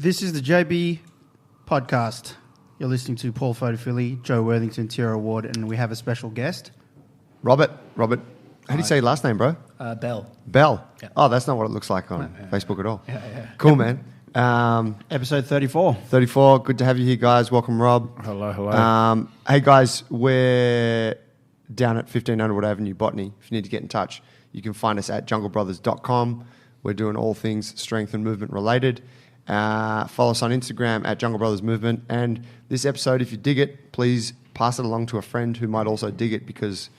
This is the JB podcast. You're listening to Paul Photophilie, Joe Worthington, Tierra Ward, and we have a special guest. Robert. How do you say your last name, bro? Bell. Bell. Yeah. Oh, that's not what it looks like on Facebook at all. Yeah. Cool, man. Episode 34. 34. Good to have you here, guys. Welcome, Rob. Hello. Hey, guys, we're down at 15 Underwood Avenue, Botany. If you need to get in touch, you can find us at junglebrothers.com. We're doing all things strength and movement related. Follow us on Instagram at Jungle Brothers Movement. And this episode, if you dig it, please pass it along to a friend who might also dig it, because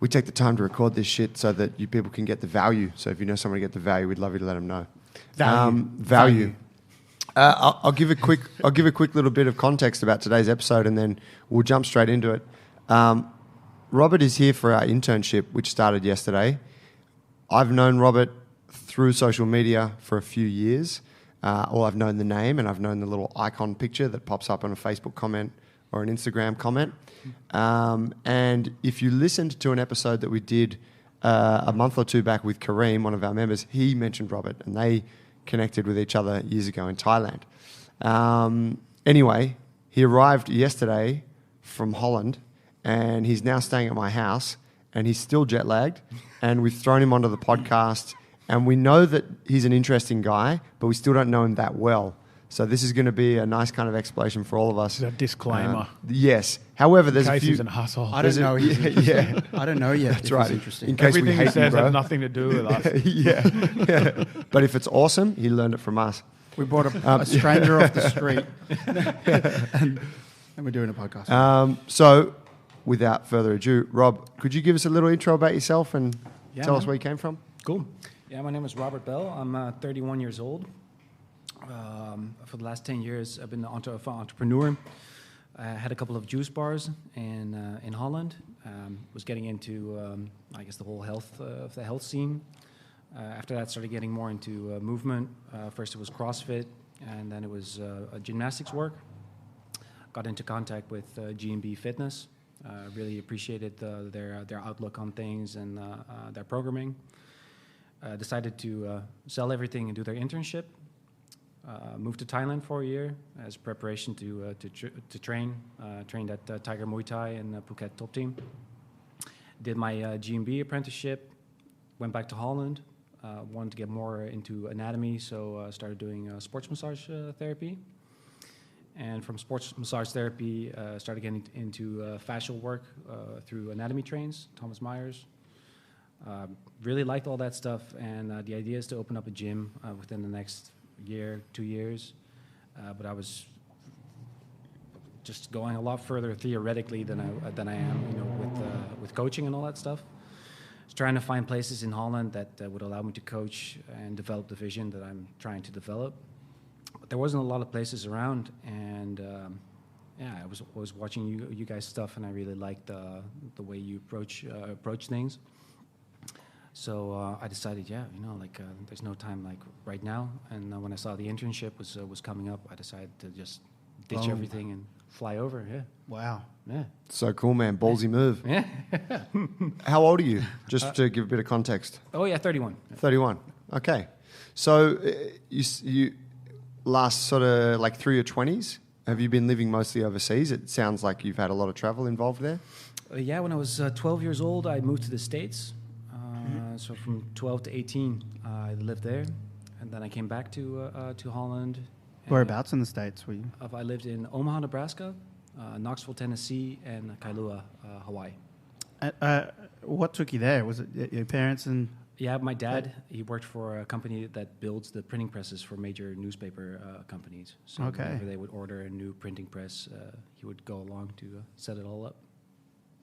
we take the time to record this shit so that you people can get the value. So if you know someone to get the value, we'd love you to let them know. Value. I'll give a quick little bit of context about today's episode, and then we'll jump straight into it. Robert is here for our internship, which started yesterday. I've known Robert through social media for a few years. I've known the name, and I've known the little icon picture that pops up on a Facebook comment or an Instagram comment. And if you listened to an episode that we did a month or two back with Kareem, one of our members, he mentioned Robert, and they connected with each other years ago in Thailand. Anyway, he arrived yesterday from Holland, and he's now staying at my house, and he's still jet lagged, and we've thrown him onto the podcast, and we know that he's an interesting guy, but we still don't know him that well. So this is going to be a nice kind of explanation for all of us. A disclaimer. Yes. However, there's in case a few... he's an asshole. I don't know yet. Yeah. I don't know yet. That's right. Interesting. In case Everything we hate he says you, bro. has nothing to do with us. Yeah. But if it's awesome, he learned it from us. We brought a stranger off the street, and we're doing a podcast. So, without further ado, Rob, could you give us a little intro about yourself and tell us where you came from? Cool. Yeah, my name is Robert Bell. I'm 31 years old. For the last 10 years, I've been an entrepreneur. I had a couple of juice bars in Holland. Was getting into, the whole health scene. After that, started getting more into movement. First, it was CrossFit, and then it was gymnastics work. Got into contact with G&B Fitness. Really appreciated their outlook on things and their programming. Decided to sell everything and do their internship. Moved to Thailand for a year as preparation to train. Trained at Tiger Muay Thai and Phuket Top Team. Did my G&B apprenticeship. Went back to Holland. Wanted to get more into anatomy, so started doing sports massage therapy. And from sports massage therapy, started getting into fascial work through anatomy trains, Thomas Myers. Really liked all that stuff, and the idea is to open up a gym within the next year, 2 years. But I was just going a lot further theoretically than I am, with coaching and all that stuff. I was trying to find places in Holland that would allow me to coach and develop the vision that I'm trying to develop. But there wasn't a lot of places around, and I was watching you guys' stuff, and I really liked the way you approach things. So I decided, there's no time like right now. And when I saw the internship was coming up, I decided to just ditch everything and fly over. Yeah. Wow. Yeah. So cool, man. Ballsy move. Yeah. How old are you? Just to give a bit of context. Oh yeah, 31. 31. Okay. So you last sort of like through your 20s, have you been living mostly overseas? It sounds like you've had a lot of travel involved there. Yeah, when I was 12 years old, I moved to the States. So from 12 to 18, I lived there, and then I came back to Holland. Whereabouts in the States were you? I lived in Omaha, Nebraska, Knoxville, Tennessee, and Kailua, Hawaii. What took you there? Was it your parents and... Yeah, my dad, he worked for a company that builds the printing presses for major newspaper companies. So whenever they would order a new printing press, he would go along to set it all up.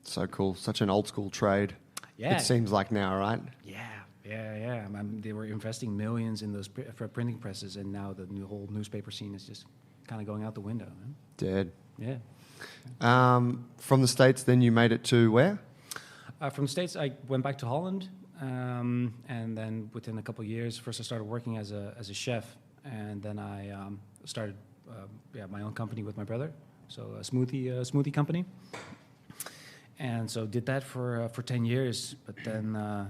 So cool. Such an old school trade. Yeah. It seems like now, right? Yeah. They were investing millions in those for printing presses, and now the whole newspaper scene is just kind of going out the window. Man. Dead. Yeah. From the States, then you made it to where? From the States, I went back to Holland, and then within a couple of years, first I started working as a chef, and then I started my own company with my brother, so a smoothie company. And so did that for 10 years, but then I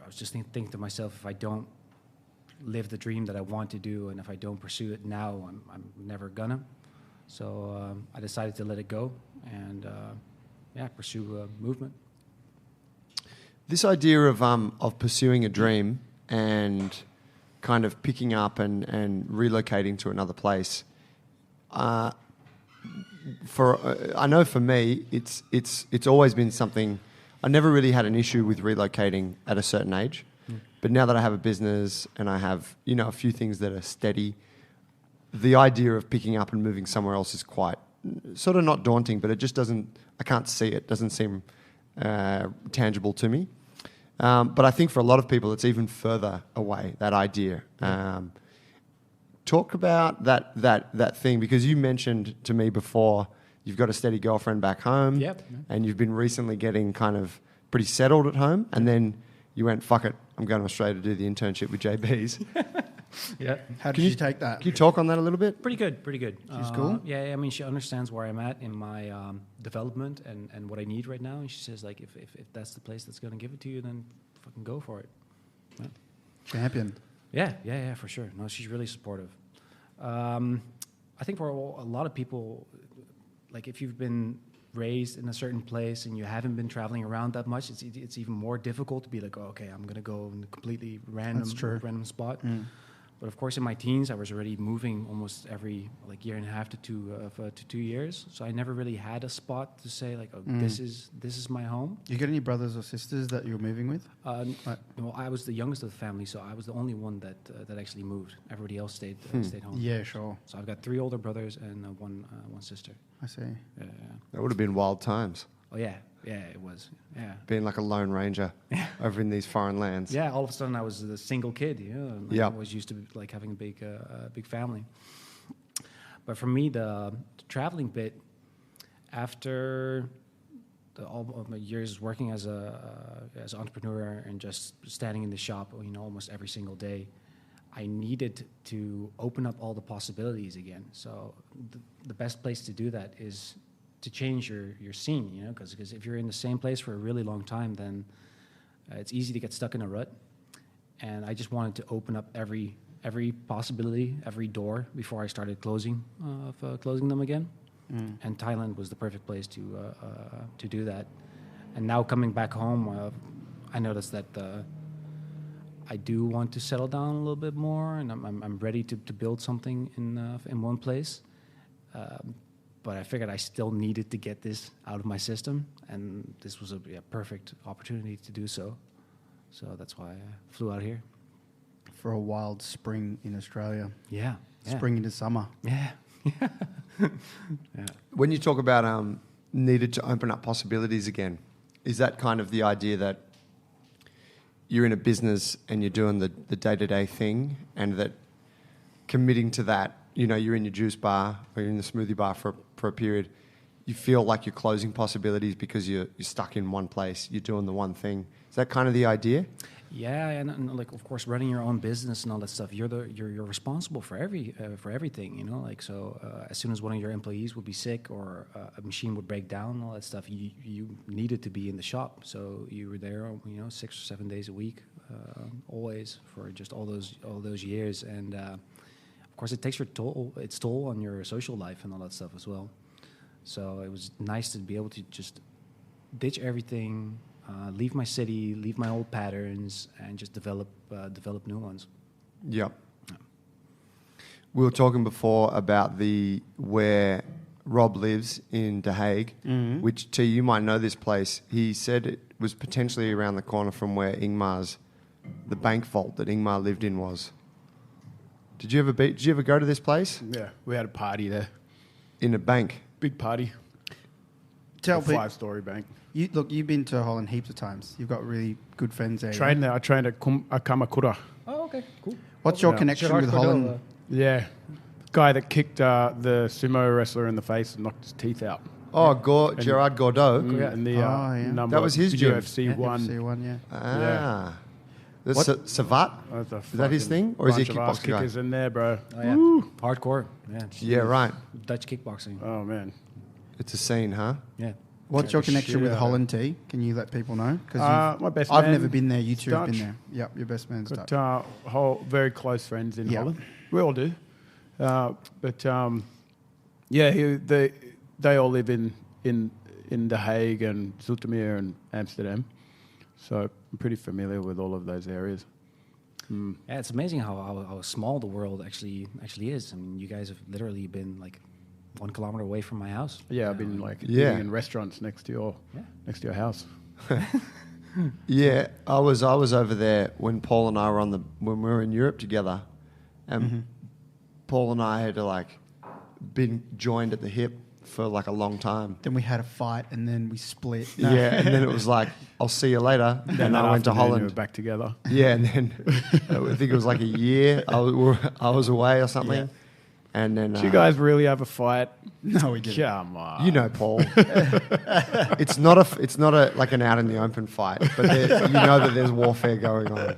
was just thinking to myself, if I don't live the dream that I want to do, and if I don't pursue it now, I'm never gonna. So I decided to let it go and pursue movement. This idea of pursuing a dream and kind of picking up and relocating to another place. I know for me, it's always been something. I never really had an issue with relocating at a certain age, but now that I have a business and I have a few things that are steady, the idea of picking up and moving somewhere else is quite sort of not daunting, but it just doesn't. I can't see it. Doesn't seem tangible to me. But I think for a lot of people, it's even further away, that idea. Talk about that thing, because you mentioned to me before you've got a steady girlfriend back home, and you've been recently getting kind of pretty settled at home, and then you went, fuck it, I'm going to Australia to do the internship with JB's. Yeah. How did you take that? Can you talk on that a little bit? Pretty good. She's cool? Yeah, I mean, she understands where I'm at in my development and what I need right now. And she says, like, if that's the place that's going to give it to you, then fucking go for it. Yeah. Champion. Yeah, for sure. No, she's really supportive. I think for a lot of people, like, if you've been raised in a certain place and you haven't been traveling around that much, it's even more difficult to be like, oh, okay, I'm going to go in a completely random spot. But of course, in my teens, I was already moving almost every year and a half to 2 years. So I never really had a spot to say like, oh, this is my home. You got any brothers or sisters that you're moving with? No, I was the youngest of the family, so I was the only one that actually moved. Everybody else stayed home. Yeah, sure. So I've got 3 older brothers and one sister. I see. Yeah. That would have been wild times. Oh yeah, it was. Yeah. Being like a lone ranger over in these foreign lands. Yeah, all of a sudden I was a single kid. I was used to like having a big family. But for me, the traveling bit, after all of my years working as an entrepreneur and just standing in the shop, almost every single day, I needed to open up all the possibilities again. So the best place to do that is to change your scene, because if you're in the same place for a really long time, then it's easy to get stuck in a rut. And I just wanted to open up every possibility, every door before I started closing them again. And Thailand was the perfect place to do that. And now coming back home, I noticed that I do want to settle down a little bit more, and I'm ready to build something in one place. But I figured I still needed to get this out of my system, and this was a perfect opportunity to do so. So that's why I flew out here. For a wild spring in Australia. Yeah. Spring into summer. Yeah. When you talk about needed to open up possibilities again, is that kind of the idea that you're in a business and you're doing the day-to-day thing, and that committing to that, you're in your juice bar or you're in the smoothie bar for a period, you feel like you're closing possibilities because you're stuck in one place, you're doing the one thing. Is that kind of the idea? Yeah, and like, of course, running your own business and all that stuff, you're responsible for everything, So as soon as one of your employees would be sick or a machine would break down, all that stuff, you needed to be in the shop. So you were there, 6 or 7 days a week, always for just all those years. And of course, it takes its toll on your social life and all that stuff as well. So it was nice to be able to just ditch everything. Leave my city, leave my old patterns, and just develop new ones. Yep. Yeah. We were talking before about where Rob lives in The Hague, which, T, you might know this place. He said it was potentially around the corner from where the bank vault that Ingmar lived in was. Did you ever go to this place? Yeah, we had a party there. In a bank? Big party. Tell a 5-story bank. You've been to Holland heaps of times. You've got really good friends there. I trained at Kamakura. Oh, okay, cool. What's your connection with Holland? Yeah, guy that kicked the sumo wrestler in the face and knocked his teeth out. Oh, Gerard Gordeau. And the number that was his gym. UFC one. UFC 1, yeah. Ah. Yeah. Savat? Is that his thing? Or is he a kickboxer guy? Kickers in there, bro. Oh, yeah. Hardcore. Yeah. Yeah, right. Dutch kickboxing. Oh, man. It's a scene, huh? Yeah. What's your the connection shit with out of Holland T? Can you let people know? Because My best I've man, never been there. You two have been Dutch. there. Yep, your best man's Dutch. Got whole very close friends in Yeah. Holland. We all do. They all live in The Hague and Zoetermeer and Amsterdam. So I'm pretty familiar with all of those areas. Yeah, it's amazing how small the world actually is. I mean, you guys have literally been like 1 kilometer away from my house. Yeah, I've been like Yeah. eating in restaurants next to your house. Yeah, I was over there when Paul and I were when we were in Europe together, and Paul and I had been joined at the hip for like a long time. Then we had a fight, and then we split. Yeah, and then it was like, I'll see you later. And I went to We Holland. were back together. Yeah, and then I think it was like a year I was away or something. Yeah. And then Did you guys really have a fight? No, we didn't. Come on. you know, Paul, it's not a like an out in the open fight, but you know that there's warfare going on.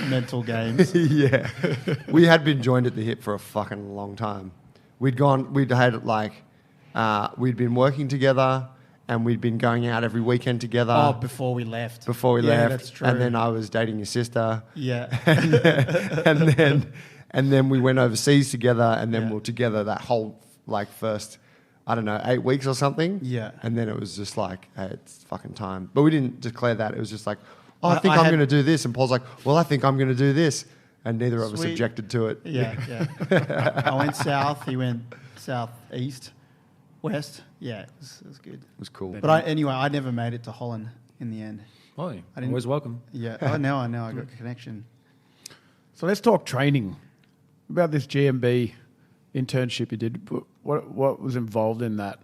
Mental games. Yeah, we had been joined at the hip for a fucking long time. We'd been working together, and we'd been going out every weekend together. Oh, before we left. Yeah, that's true. And then I was dating your sister. Yeah. and then we went overseas together, and then Yeah. we were together that whole first, I don't know, 8 weeks or something. Yeah. And then it was just like, hey, it's fucking time. But we didn't declare that. It was just like, oh, I I think I'm had- going to do this. And Paul's like, well, I think I'm going to do this. And neither of us Sweet. objected to it. Yeah. I went south. He went southeast, west. Yeah, it was good. It was cool. But I never made it to Holland in the end. Oh, I didn't- always welcome. Yeah. Oh, now I know. I got a connection. So let's talk training. About this GMB internship you did. What was involved in that?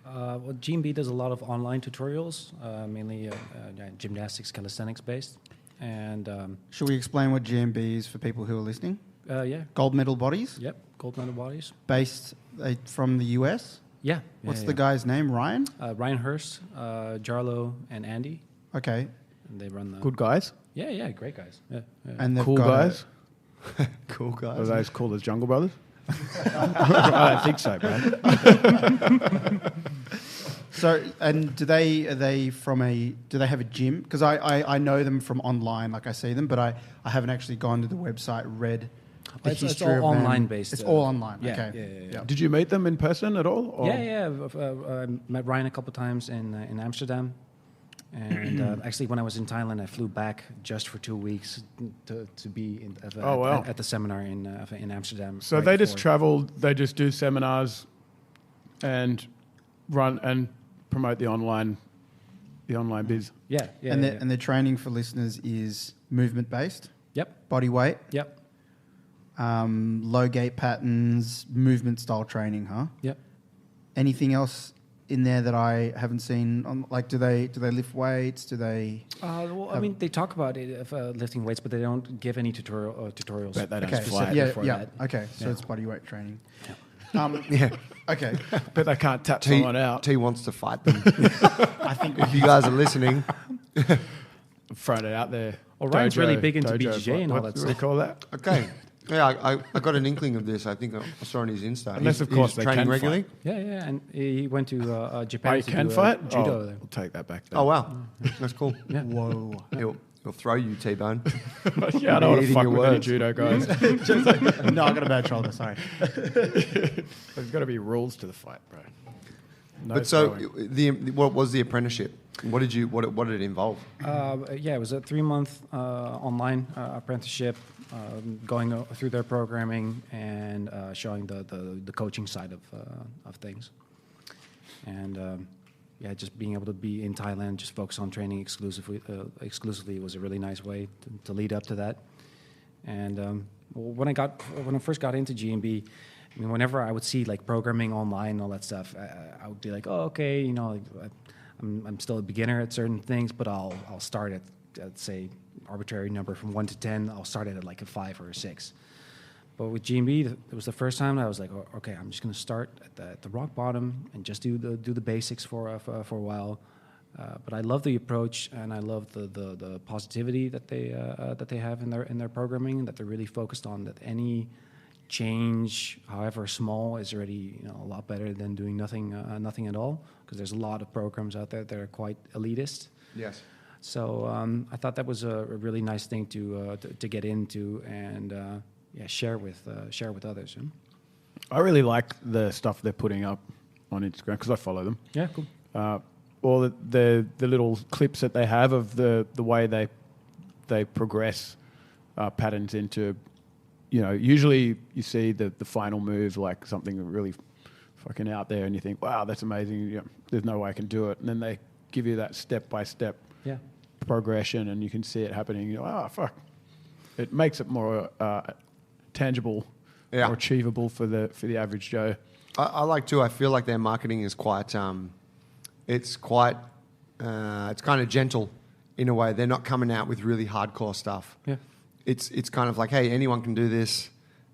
Well, GMB does a lot of online tutorials, mainly gymnastics, calisthenics based. And Should we explain what GMB is for people who are listening? yeah, Gold medal bodies, yep, gold medal bodies. based from the US. Yeah. What's the guy's name? Ryan? Ryan Hurst, Jarlo, and Andy. Okay. And they run the. Good guys? Yeah, great guys. Yeah. And they've Cool got guys? Cool Are guys. they as cool as Jungle Brothers? I don't think so, man. So, and do they have a gym? Because I know them from online, like I see them, but I haven't actually gone to the website, read the It's history all of them. online based. It's all online. Yeah, Okay. yeah. Did you meet them in person at all? Or? Yeah. I met Ryan a couple times in Amsterdam, and actually when I was in Thailand, I flew back just for 2 weeks to be at the seminar in Amsterdam. So right they just before. travel, they just do seminars and run and promote the online biz. Yeah. And their training for listeners is movement based, Yep. body weight, Yep. low gait patterns, movement style training. Huh? Yep. Anything else in there that I haven't seen? Like, do they lift weights? Do they? Well, I mean, they talk about it, lifting weights, but they don't give any tutorials. But they don't Okay, fly yeah, for yeah. that. Okay, so Yeah. it's body weight training. Yeah. Okay, But they can't tap T someone out. T wants to fight them. I think If you guys are listening, Thrown it out there. Well, Ryan's really big into dojo, BJJ and all what that do we stuff. call that? okay. Yeah, I got an inkling of this. I think I saw on his Insta. Unless, of course, they training can regularly. Yeah, and he went to Japan. Oh, you to can do, fight? judo Oh, there. we'll take that back then. Oh wow, that's cool. Yeah. whoa. He'll throw you, T-Bone. Yeah, I don't want to Eating fuck your with any words. judo guys. No, I got a bad shoulder. Sorry. There's got to be rules to the fight, bro. No But so, throwing. what was the apprenticeship? What did it involve? Yeah, it was a 3-month online apprenticeship, going through their programming and showing the coaching side of things. And yeah, just being able to be in Thailand, just focus on training exclusively was a really nice way to lead up to that. And when I first got into GMB, I mean, whenever I would see like programming online and all that stuff, I would be like, oh, okay, you know, like, I'm still a beginner at certain things, but I'll start at say arbitrary number from 1 to 10. I'll start at like a 5 or a 6. But with GMB, it was the first time that I was like, oh, okay, I'm just going to start at the rock bottom and just do the basics for a while. But I love the approach, and I love the positivity that they have in their programming, that they're really focused on that any change, however small, is already a lot better than doing nothing at all. Because there's a lot of programs out there that are quite elitist. Yes. So I thought that was a really nice thing to get into and share with others. Huh? I really like the stuff they're putting up on Instagram because I follow them. Yeah, cool. Or the little clips that they have of the way they progress patterns into, usually you see the final move, like something really fucking out there, and you think, wow, that's amazing. There's no way I can do it. And then they give you that step-by-step progression, and you can see it happening. Fuck. It makes it more tangible, more achievable for the average Joe. I like too. I feel like their marketing is quite. It's kind of gentle in a way. They're not coming out with really hardcore stuff. Yeah. It's kind of like, hey, anyone can do this.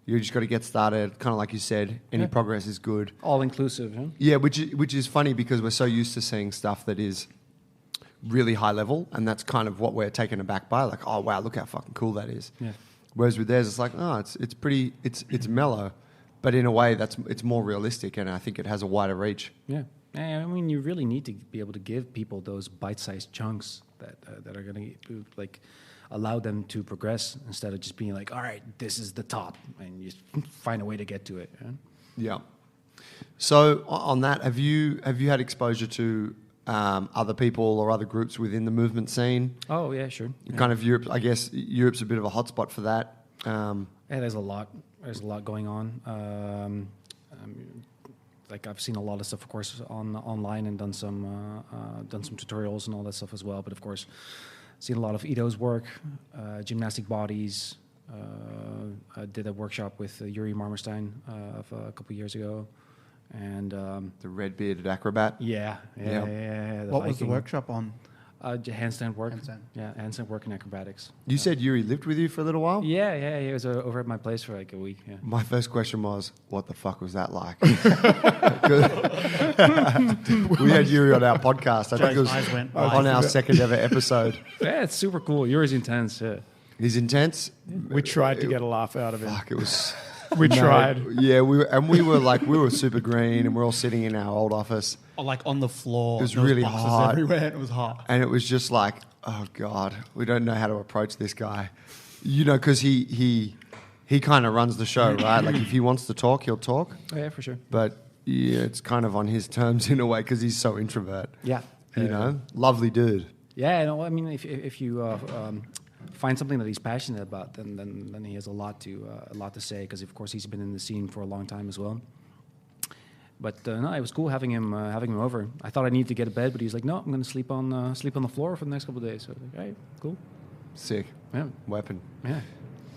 You just got to get started. Kind of like you said, any progress is good. All inclusive, huh? Yeah, which is funny because we're so used to seeing stuff that is really high level, and that's kind of what we're taken aback by. Like, oh wow, look how fucking cool that is. Yeah. Whereas with theirs, it's like, oh, it's pretty, it's mellow, but in a way it's more realistic, and I think it has a wider reach. Yeah. I mean, you really need to be able to give people those bite-sized chunks that are going to allow them to progress instead of just being like, all right, this is the top, and you find a way to get to it. Yeah. So on that, have you had exposure to other people or other groups within the movement scene? Oh yeah, sure. Kind of Europe. I guess Europe's a bit of a hotspot for that. Yeah, there's a lot. There's a lot going on. Like I've seen a lot of stuff, of course, online and done some tutorials and all that stuff as well. But of course, seen a lot of Ido's work, gymnastic bodies. I did a workshop with Yuri Marmerstein a couple of years ago, and the red-bearded acrobat. Yeah. What was the workshop on? Handstand work. Handstand work and acrobatics. You said Yuri lived with you for a little while? Yeah. He was over at my place for like a week. Yeah. My first question was, what the fuck was that like? We had Yuri on our podcast. I think it was eyes went on our second ever episode. Yeah, it's super cool. Yuri's intense. Yeah. He's intense. We tried to get a laugh out of him. Fuck, it was... We tried. Yeah, we were super green, and we're all sitting in our old office. Like on the floor. It was There was really boxes hot. everywhere. It was hot. And it was just like, oh God, we don't know how to approach this guy. Because he kind of runs the show, right? Like if he wants to talk, he'll talk. Oh, yeah, for sure. But yeah, it's kind of on his terms in a way because he's so introvert. Yeah. Lovely dude. Yeah, I mean, if you find something that he's passionate about, then he has a lot to say because of course he's been in the scene for a long time as well. But no, it was cool having him over. I thought I needed to get a bed, but he's like, no, I'm going to sleep on the floor for the next couple of days. So I was like, all right, cool. Sick. Yeah. Weapon. Yeah.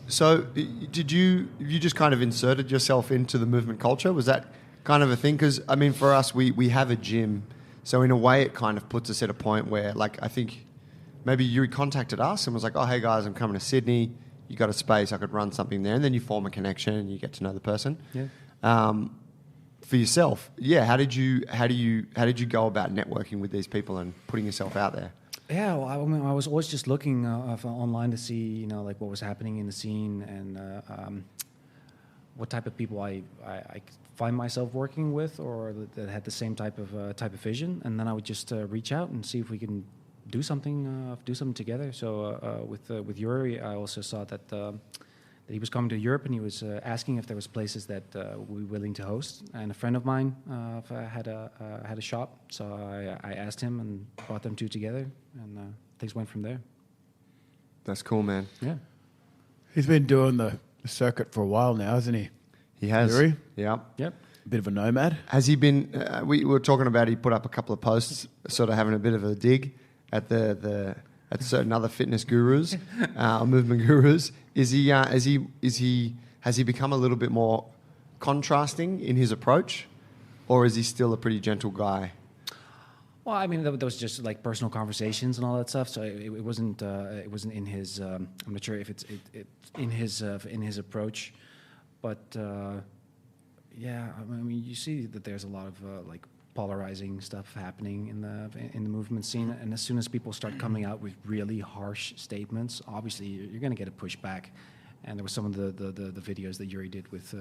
So did you just kind of inserted yourself into the movement culture? Was that kind of a thing? Because, I mean, for us, we have a gym. So in a way, it kind of puts us at a point where, like, I think maybe Yuri contacted us and was like, oh, hey, guys, I'm coming to Sydney. You got a space, I could run something there. And then you form a connection and you get to know the person. Yeah. For yourself, how did you go about networking with these people and putting yourself out there? Yeah, well, I was always just looking online to see, like what was happening in the scene and what type of people I find myself working with, or that had the same type of vision. And then I would just reach out and see if we can do something together. So with Yuri, I also saw that he was coming to Europe, and he was asking if there was places that we were willing to host. And a friend of mine had a shop, so I asked him and brought them two together, and things went from there. That's cool, man. Yeah. He's been doing the circuit for a while now, hasn't he? He has. Yuri? Yeah. Yep. A bit of a nomad. Has he been? We were talking about. He put up a couple of posts, sort of having a bit of a dig at at certain other fitness gurus, movement gurus. Has he become a little bit more contrasting in his approach, or is he still a pretty gentle guy? Well, I mean, that was just like personal conversations and all that stuff. So it wasn't in his. I'm not sure if it's in his approach, but yeah, I mean, you see that there's a lot of like polarizing stuff happening in the movement scene, and as soon as people start coming out with really harsh statements, obviously you're going to get a pushback, And there were some of the videos that Yuri did with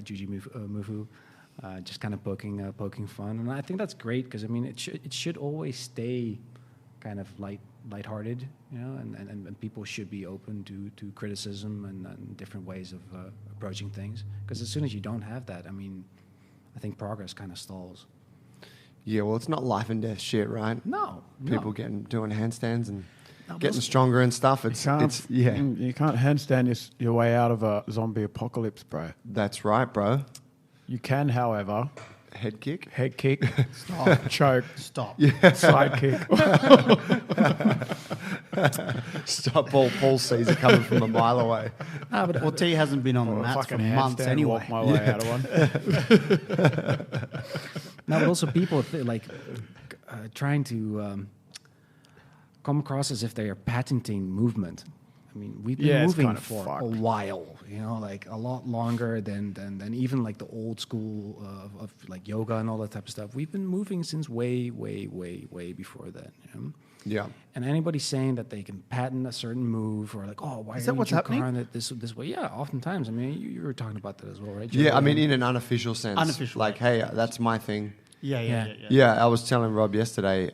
Juji Mufu, just kind of poking fun. And I think that's great because, I mean, it should always stay kind of lighthearted, you know, and people should be open to criticism and different ways of approaching things. Because as soon as you don't have that, I mean, I think progress kind of stalls. Yeah, well, it's not life and death shit, right? No. People doing handstands and getting stronger and stuff. You can't handstand your way out of a zombie apocalypse, bro. That's right, bro. You can, however, Head kick. Stop. choke, Stop. side kick. Stop. Paul sees it coming from a mile away. Ah, but Well, T hasn't been on the mats for months anyway. Walk my way out of one. No, but also people trying to come across as if they are patenting movement. I mean, we've been moving kind of for fucked. a while, you know, like a lot longer than even like the old school of like yoga and all that type of stuff. We've been moving since way before that. You know? Yeah. And anybody saying that they can patent a certain move or like, oh, why Is are that what's you happening? drawing it this way? Yeah, oftentimes. I mean, you were talking about that as well, right? Yeah, JB? I mean, in an unofficial sense. Unofficial, Like, hey, that's my thing. Yeah. Yeah, I was telling Rob yesterday,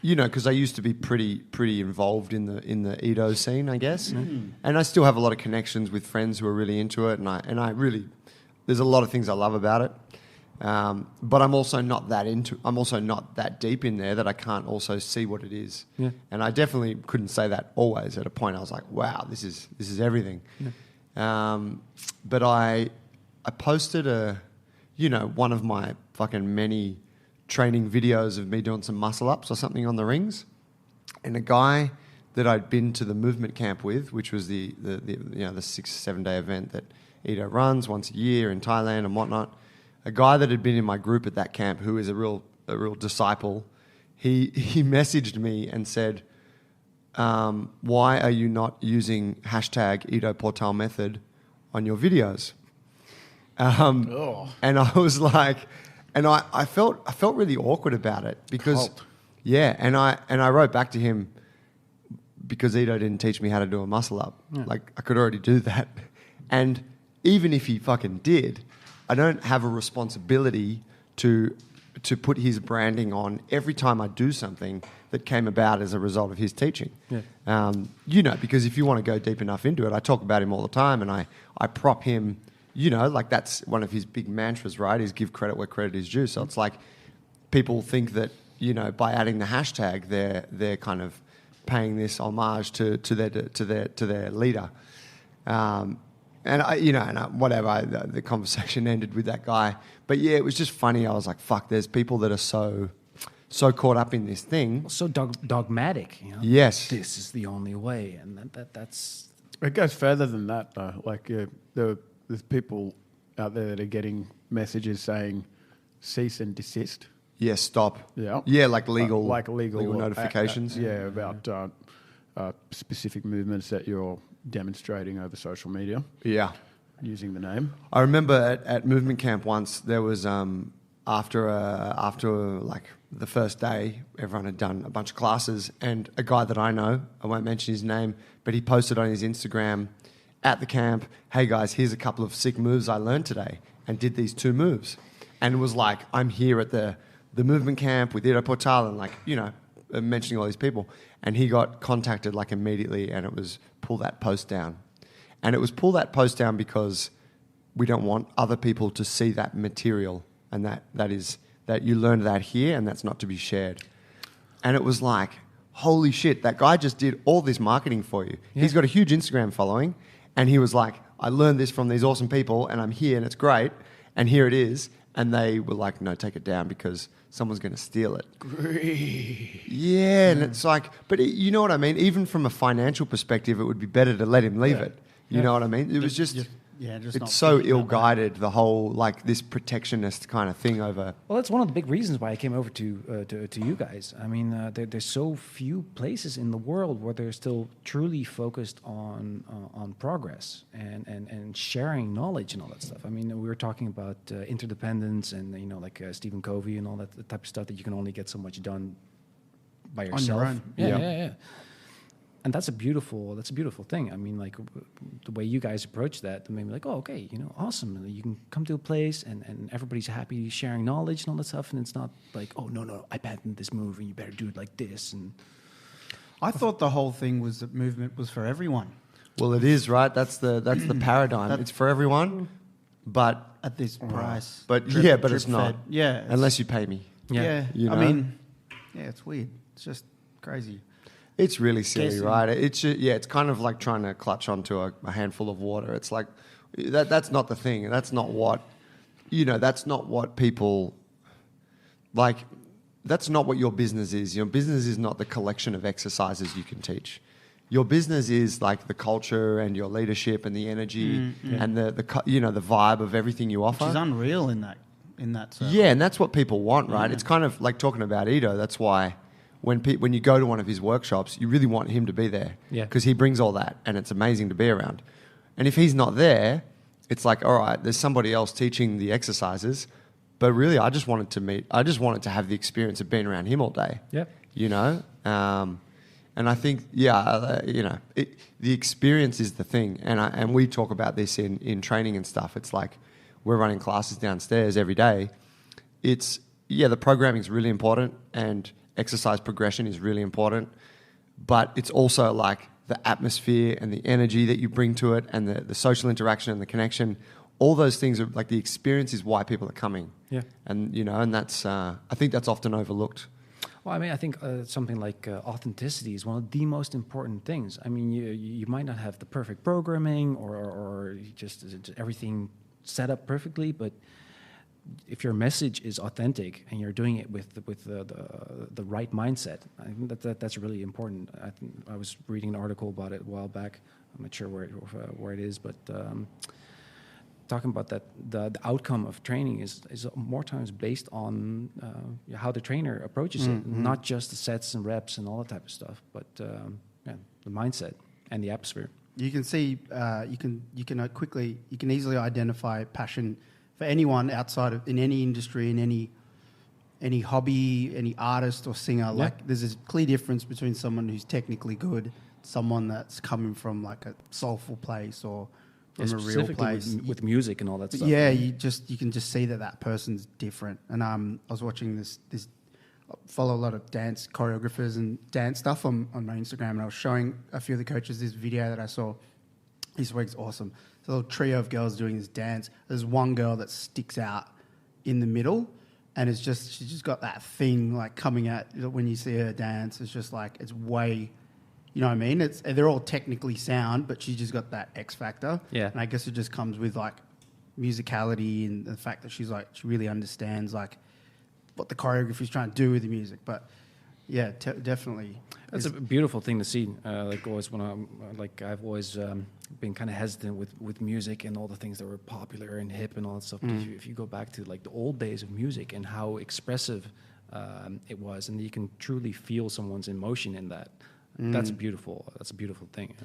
you know, because I used to be pretty involved in the Edo scene, I guess, and I still have a lot of connections with friends who are really into it, and I really, there's a lot of things I love about it, but I'm also not that deep in there that I can't also see what it is, and I definitely couldn't say that always. At a point, I was like, wow, this is everything, but I posted one of my fucking many training videos of me doing some muscle ups or something on the rings, and a guy that I'd been to the movement camp with, which was the 6-7 day event that Edo runs once a year in Thailand and whatnot. A guy that had been in my group at that camp, who is a real disciple, he messaged me and said, "Why are you not using hashtag Edo Portal method on your videos?" And I was like. And I felt really awkward about it because, and I wrote back to him because Edo didn't teach me how to do a muscle up. Yeah. Like, I could already do that. And even if he fucking did, I don't have a responsibility to put his branding on every time I do something that came about as a result of his teaching. Yeah. Because if you want to go deep enough into it, I talk about him all the time, and I prop him. You know, like that's one of his big mantras, right? Is give credit where credit is due. So it's like people think that, you know, by adding the hashtag, they're kind of paying this homage to their leader. The conversation ended with that guy. But yeah, it was just funny. I was like, fuck, there's people that are so caught up in this thing. So dogmatic, you know? Yes. This is the only way. And that's... It goes further than that, though. Like, there's people out there that are getting messages saying cease and desist. Yeah, stop. Yeah. Yeah, like legal notifications. About specific movements that you're demonstrating over social media. Yeah. Using the name. I remember at movement camp once, there was after the first day, everyone had done a bunch of classes, and a guy that I know, I won't mention his name, but he posted on his Instagram at the camp, "Hey guys, here's a couple of sick moves I learned today," and did these 2 moves, and it was like, I'm here at the movement camp with Edo Portal, and like, you know, mentioning all these people, and he got contacted like immediately, and it was pull that post down, and it was pull that post down because we don't want other people to see that material, and that you learned that here, and that's not to be shared. And it was like, holy shit, that guy just did all this marketing for you. Yeah. He's got a huge Instagram following, and he was like, I learned this from these awesome people, and I'm here, and it's great, and here it is. And they were like, no, take it down because someone's going to steal it. Great. Yeah, and it's like, but you know what I mean? Even from a financial perspective, it would be better to let him leave it. You know what I mean? It was just it's so ill-guided, the whole, like, this protectionist kind of thing over... Well, that's one of the big reasons why I came over to you guys. I mean, there's so few places in the world where they're still truly focused on progress and sharing knowledge and all that stuff. I mean, we were talking about interdependence and, you know, like Stephen Covey and all that type of stuff that you can only get so much done by yourself. On your own. Yeah. and that's a beautiful thing. I mean, like the way you guys approach that, made me like, oh, okay, awesome. You can come to a place and everybody's happy sharing knowledge and all that stuff, and it's not like, oh no, I patented this move and you better do it like this. And I thought the whole thing was that movement was for everyone. Well, it is, right? That's the paradigm. It's for everyone, but At this price. but Drip it's not. fed. Yeah. Unless you pay me. Yeah. You I know? mean, yeah, it's weird. It's just crazy. It's really silly, Guessing. right? It's kind of like trying to clutch onto a handful of water. It's like that's not the thing. That's not what that's not what people like. That's not what your business is. Your business is not the collection of exercises you can teach. Your business is like the culture and your leadership and the energy and the vibe of everything you offer. Which is unreal in that circle. Yeah, and that's what people want, right? It's kind of like talking about Ido. That's why when you go to one of his workshops, you really want him to be there. Yeah. Because he brings all that, and it's amazing to be around. And if he's not there, it's like, all right, there's somebody else teaching the exercises, but really, I just wanted to have the experience of being around him all day. Yeah. And I think, the experience is the thing. And we talk about this in training and stuff. It's like we're running classes downstairs every day. The programming is really important and exercise progression is really important. But it's also like the atmosphere and the energy that you bring to it and the social interaction and the connection. All those things are like the experience is why people are coming. Yeah. And, and that's, I think that's often overlooked. Well, I mean, I think something like authenticity is one of the most important things. I mean, you might not have the perfect programming or just everything set up perfectly, but if your message is authentic and you're doing it with the right mindset, I think that's really important. I was reading an article about it a while back. I'm not sure where it is, but talking about that the outcome of training is more times based on how the trainer approaches it, not just the sets and reps and all that type of stuff, but the mindset and the atmosphere. You can see, you can easily identify passion for anyone outside of in any industry, in any hobby, any artist or singer. Yeah. Like there's a clear difference between someone who's technically good, someone that's coming from like a soulful place or from a real place with music and all that stuff. Yeah, you can just see that person's different. And I was watching this I follow a lot of dance choreographers and dance stuff on my Instagram, and I was showing a few of the coaches this video that I saw this week's awesome. It's a little trio of girls doing this dance. There's one girl that sticks out in the middle, and she's just got that thing like coming out when you see her dance. It's just like it's way. You know what I mean? They're all technically sound, but she's just got that X factor. Yeah. And I guess it just comes with like musicality and the fact that she really understands like what the choreography is trying to do with the music. But yeah, definitely. That's a beautiful thing to see. Like always when I've always been kind of hesitant with music and all the things that were popular and hip and all that stuff. But if you go back to like the old days of music and how expressive it was, and you can truly feel someone's emotion in that. That's a beautiful thing.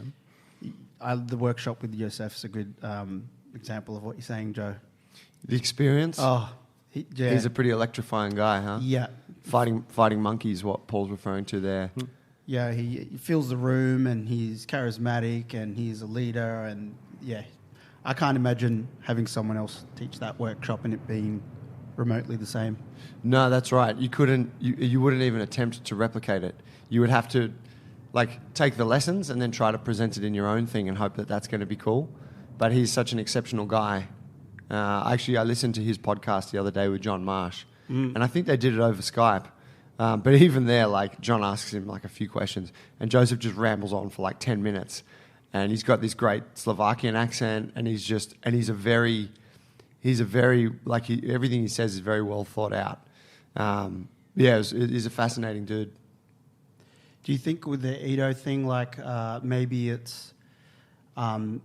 The workshop with Yosef's a good example of what you're saying, Joe. The experience? Oh, he's a pretty electrifying guy, huh? Yeah. Fighting monkeys, what Paul's referring to there. Yeah, he fills the room and he's charismatic and he's a leader and yeah, I can't imagine having someone else teach that workshop and it being remotely the same. No, that's right. You couldn't. You wouldn't even attempt to replicate it. You would have to take the lessons and then try to present it in your own thing and hope that that's going to be cool. But he's such an exceptional guy. Actually, I listened to his podcast the other day with John Marsh, and I think they did it over Skype. But even there, John asks him a few questions, and Joseph just rambles on for 10 minutes, and he's got this great Slovakian accent, and he's a very everything he says is very well thought out. He's a fascinating dude. Do you think with the Ido thing, maybe it's on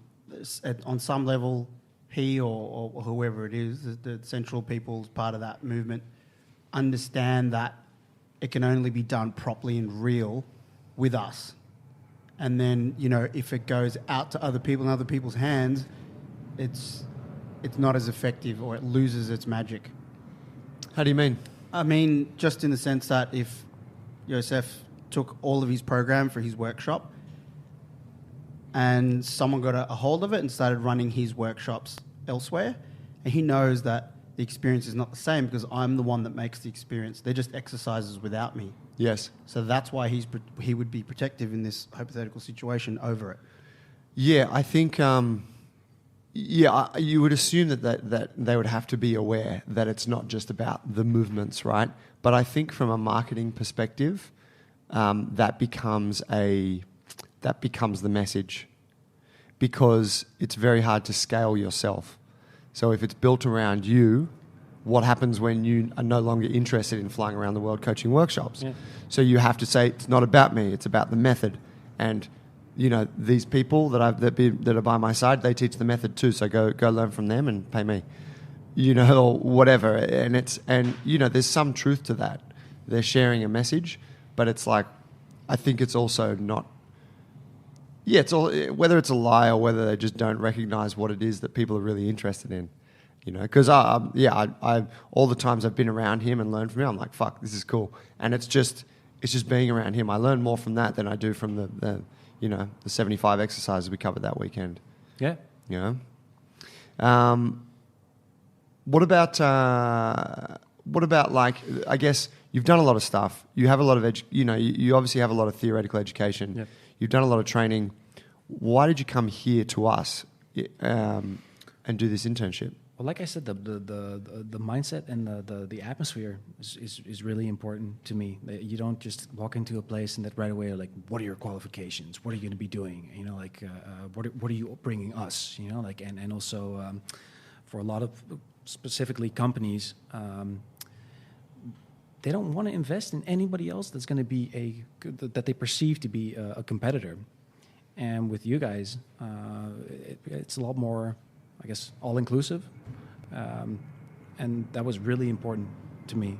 some level he or whoever it is, the central people's part of that movement, understand that it can only be done properly and real with us. And then, if it goes out to other people in other people's hands, it's not as effective or it loses its magic. How do you mean? I mean, just in the sense that if Yosef took all of his program for his workshop and someone got a hold of it and started running his workshops elsewhere. And he knows that the experience is not the same because I'm the one that makes the experience. They're just exercises without me. Yes. So that's why he would be protective in this hypothetical situation over it. Yeah, I think. You would assume that they would have to be aware that it's not just about the movements, right? But I think from a marketing perspective, that becomes the message, because it's very hard to scale yourself. So if it's built around you, what happens when you are no longer interested in flying around the world coaching workshops? Yeah. So you have to say, it's not about me, it's about the method. And these people that are by my side, they teach the method too. So go learn from them and pay me, or whatever. And there's some truth to that. They're sharing a message, but it's like, I think it's also not. Yeah, it's all, whether it's a lie or whether they just don't recognize what it is that people are really interested in. Because I all the times I've been around him and learned from him, I'm like, fuck, this is cool. And it's just being around him. I learn more from that than I do from the 75 exercises we covered that weekend. Yeah. What about like, I guess you've done a lot of stuff. You have a lot of you obviously have a lot of theoretical education. Yep. You've done a lot of training. Why did you come here to us and do this internship? Well, like I said, the mindset and the atmosphere is really important to me. You don't just walk into a place and that right away are like, what are your qualifications? What are you going to be doing? What are you bringing us? And also for a lot of specifically companies, they don't want to invest in anybody else that's going to be that they perceive to be a competitor. And with you guys, it's a lot more, I guess, all-inclusive. And that was really important to me,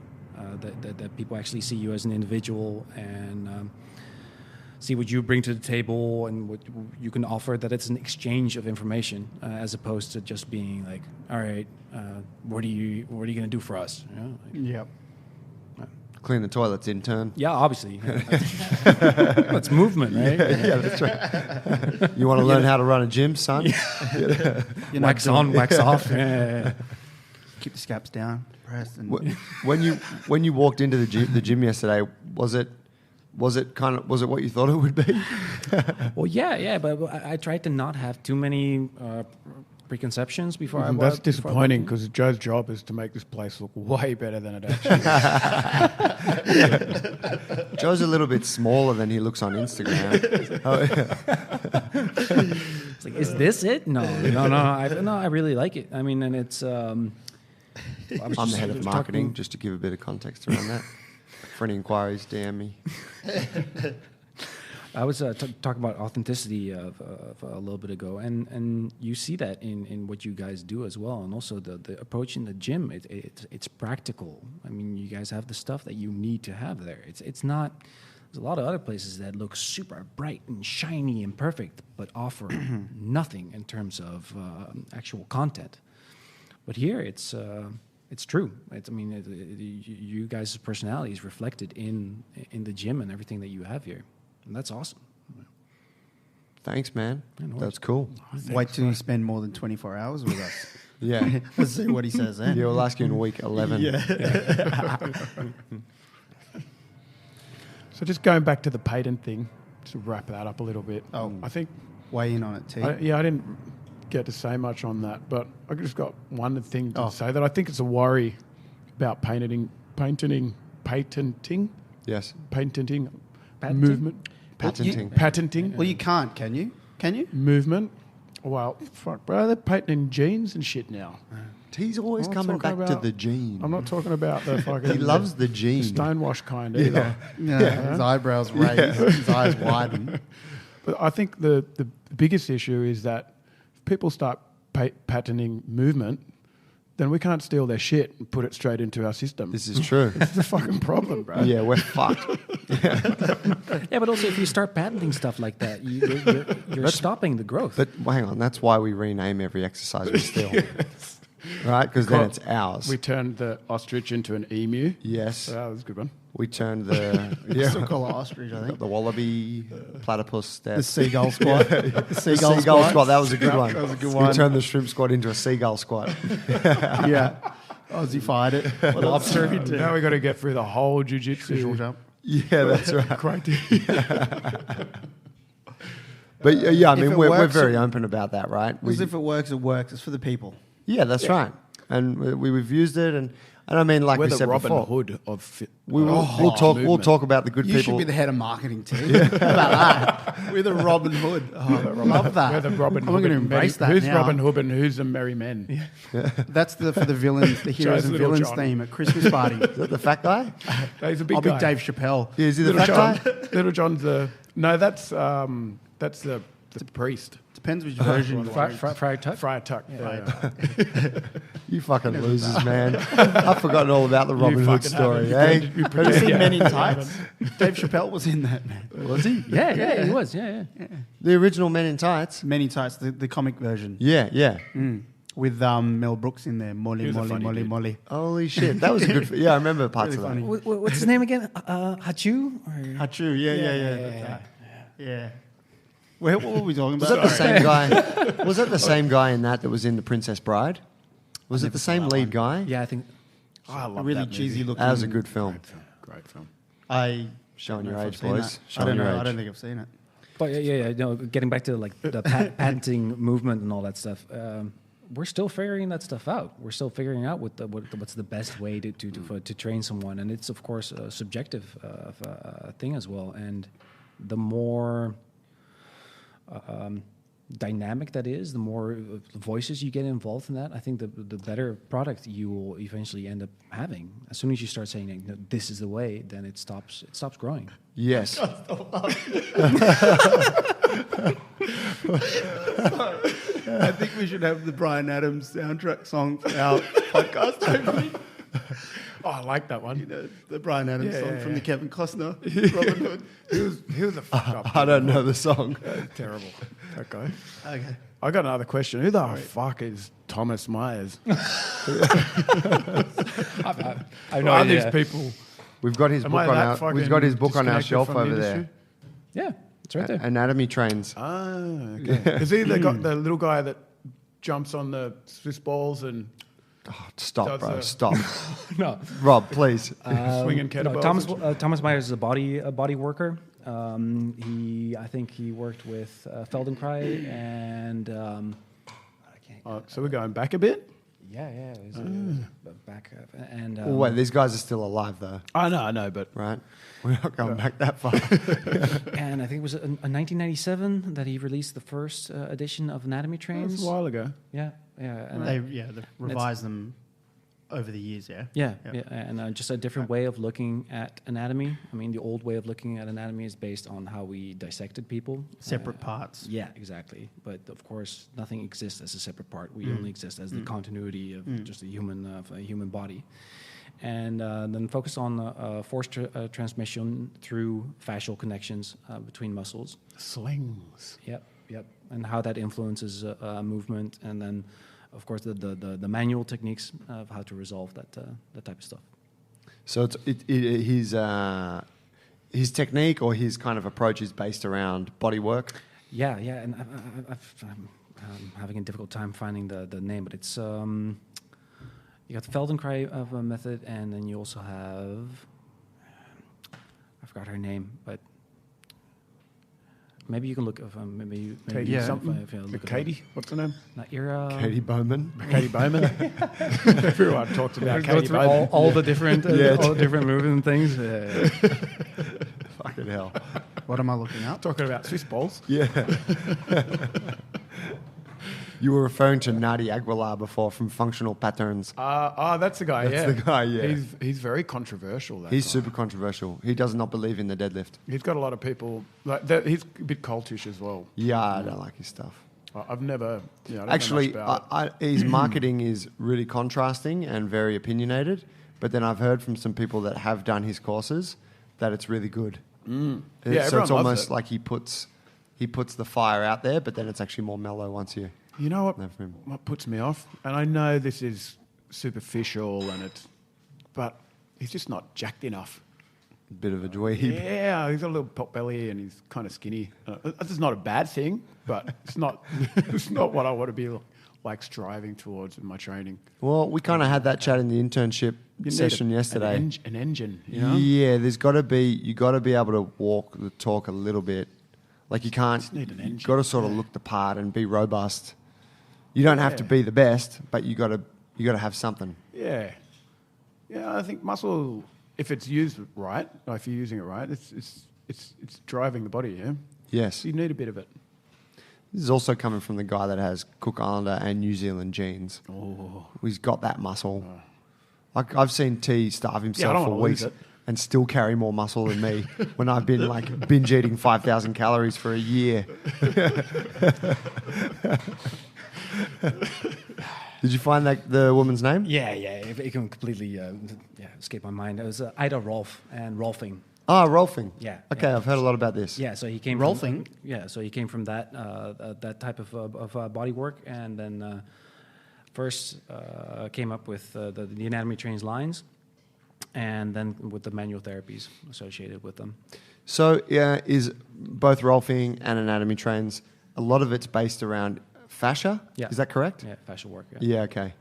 that people actually see you as an individual and see what you bring to the table and what you can offer, that it's an exchange of information as opposed to just being like, all right, what are you going to do for us? Yep. Clean the toilets, intern. Yeah, obviously. That's movement, right? Yeah, that's right. You want to learn how to run a gym, son? Wax on, wax off. Yeah. Keep the scaps down, press. And when you walked into the gym yesterday, was it what you thought it would be? Well, yeah, but I tried to not have too many preconceptions before I walked. That's disappointing because Joe's job is to make this place look way better than it actually is. Joe's a little bit smaller than he looks on Instagram. It's like, is this it? No. I really like it. I mean, and it's. I'm the head of marketing, just to give a bit of context around that. For any inquiries, DM me. I was talking about authenticity of a little bit ago, and you see that in what you guys do as well, and also the approach in the gym. It's practical. I mean, you guys have the stuff that you need to have there. It's not. There's a lot of other places that look super bright and shiny and perfect, but offer nothing in terms of actual content. But here, it's true. You guys' personality is reflected in the gym and everything that you have here. And that's awesome. Thanks, man. Yeah, no That's cool. wait till you spend more than 24 hours with us. Yeah. Let's see what he says then. Yeah, we'll ask you in week 11. Yeah. So just going back to the patent thing, to wrap that up a little bit. Oh, I think weigh in on it, T. I didn't get to say much on that, but I just got one thing to say that I think it's a worry about patenting. Yes. Patenting. Patenting? Movement. Patenting. Well, you can't, can you? Can you? Movement. Well, fuck, bro, they're patenting genes and shit now. T's always I'm coming talking back to about- the gene. I'm not talking about the fucking... He loves the gene. Stonewash kind either. Yeah. His eyebrows raised, his eyes widen. But I think the biggest issue is that if people start patenting movement, then we can't steal their shit and put it straight into our system. This is true. It's a fucking problem, bro. Yeah, we're fucked. Yeah, but also if you start patenting stuff like that, you're stopping the growth. But hang on, that's why we rename every exercise we steal. right? Because then it's ours. We turned the ostrich into an emu. Yes. So that was a good one. We turned the Still call it ostrich, I think. the wallaby, platypus. The seagull squat. The seagull squat. That was a good one. That was a good We one. turned the shrimp squat into a seagull squat. Yeah. Aussie fired it. Lobster. Now we got to get through the whole jiu-jitsu. Visual jump. Yeah, that's right. Criteria. But yeah, I If mean, it we're works, very open about that, right? Because if it works, it works. It's for the people. Yeah, that's right. And we've used it, and I mean, like We're we the said Robin before, Hood of fit. we'll talk about the good You people. should be the head of marketing too. How about that? We're the Robin Hood. Oh, I love that. We're the Robin I'm Hood. going to embrace that Who's now. Robin Hood and who's the merry men? That's for the villains, the heroes Joe's and Little villains John. theme at Christmas party. Is that the fat guy? He's a big I'll guy. be Dave Chappelle. Yeah, is he the Little fat John. guy? Little John's the... No, that's the priest. Depends which version you want. Friar Tuck? Friar Tuck. You fucking losers, man. I've forgotten all about the Robin Hood fucking story, haven't. eh? You Have you seen Yeah. Men in Tights? Dave Chappelle was in that, man. Was he? Yeah, he was. Yeah. The original Men in Tights? Men in Tights, the comic version. Yeah, yeah. With Mel Brooks in there. He Molly, was a Molly, funny Molly, dude. Molly. Holy shit. That was a good... Yeah, I remember parts Really of that. funny. What's his name again? Hachu? Hachu, yeah. Yeah. What were we talking Was about? that the same guy? Was that the same guy in that was in The Princess Bride? Was it the same lead guy? Yeah, I think. Oh, I A love really that movie. cheesy looking. That was a good film. Great film. I Showing don't your know if age, I've seen boys. that. I Showing don't your know. I age. don't think I've seen it. But yeah. No, getting back to like the patenting movement and all that stuff. We're still figuring that stuff out. We're still figuring out what's the best way to train someone, and it's of course a subjective thing as well. And the more dynamic that is, the more voices you get involved in that, I think the better product you will eventually end up having. As soon as you start saying no, this is the way, then it stops growing. Yes. I think we should have the Bryan Adams soundtrack song for our podcast. Hopefully. Oh, I like that one. You know, the Bryan Adams Yeah, song yeah, from yeah. the Kevin Costner, Robin Hood. He was a fucked up. I don't know the song. Terrible. That guy. Okay. I got another question. Who the fuck is Thomas Myers? I have no Are idea. these people? We've got his Am book I on that our. We've got his book on our disconnected shelf from the over industry? there. Yeah, it's right there. Anatomy trains. Ah, okay. Has he got the little guy that jumps on the Swiss balls and Oh, stop, Does bro. a- Stop. No. Rob, please. swinging kettlebells? Thomas Myers is a body worker. I think he worked with Feldenkrais and so we're going back a bit? yeah, he's back and Oh, wait, these guys are still alive, though, I know, but right? We're not going back that far. and I think it was in 1997 that he released the first edition of Anatomy that Trains. was a while ago. Yeah, and They've revised them over the years, yeah? Yeah, Yep. and just a different way of looking at anatomy. I mean, the old way of looking at anatomy is based on how we dissected people. Separate parts. Yeah, exactly. But of course, nothing exists as a separate part. We only exist as the continuity of just a human body. And then focus on force transmission through fascial connections between muscles. Slings. Yep, and how that influences movement, and then, of course, the manual techniques of how to resolve that type of stuff. So his technique or his kind of approach is based around body work. Yeah, and I'm having a difficult time finding the name, but it's you got the Feldenkrais method, and then you also have I forgot her name, but maybe you can look. Maybe Katie you something? if you look it up. Katie? What's her name? Naira. Katie Bowman. Katie Bowman. Everyone talks about Go Katie through Bowman. all the different all the different movement things. Fucking hell. What am I looking up? Talking about Swiss balls. Yeah. You were referring to Nadi Aguilar before from Functional Patterns. That's the guy. That's yeah, the guy, yeah. He's very controversial. That He's guy. super controversial. He does not believe in the deadlift. He's got a lot of people. Like that, he's a bit cultish as well. Yeah, I don't like his stuff. I've never. I don't Actually, know much about his marketing is really contrasting and very opinionated. But then I've heard from some people that have done his courses that it's really good. Yeah, So everyone it's loves almost it. like he puts the fire out there, but then it's actually more mellow once you. You know what? No, for him. What puts me off, and I know this is superficial, but he's just not jacked enough. Bit of a dweeb. Yeah, he's got a little pot belly and he's kind of skinny. That's not a bad thing, but it's not it's not what I want to be like striving towards in my training. Well, we kind of had that chat in the internship You need session yesterday. an engine, you know? Yeah, you got to be able to walk the talk a little bit. Like you can't. Just need an engine. You got to sort of look the part and be robust. You don't have to be the best, but you got to have something. Yeah. Yeah, I think muscle, if it's used right, or if you're using it right, it's driving the body, yeah? Yes. So you need a bit of it. This is also coming from the guy that has Cook Islander and New Zealand genes. Oh. He's got that muscle. I've seen T starve himself don't for wanna weeks lose it. and still carry more muscle than me when I've been like binge eating 5,000 calories for a year. Did you find the woman's name? Yeah. It can completely escape my mind. It was Ida Rolf and Rolfing. Ah, Rolfing. Yeah. Okay, yeah. I've heard a lot about this. Yeah, so he came Rolfing? So he came from that that type of body work, and then first came up with the anatomy trains lines, and then with the manual therapies associated with them. So, is both Rolfing and anatomy trains, a lot of it's based around fascia? Yeah. Is that correct? Yeah, fascial work. Yeah. Yeah, okay.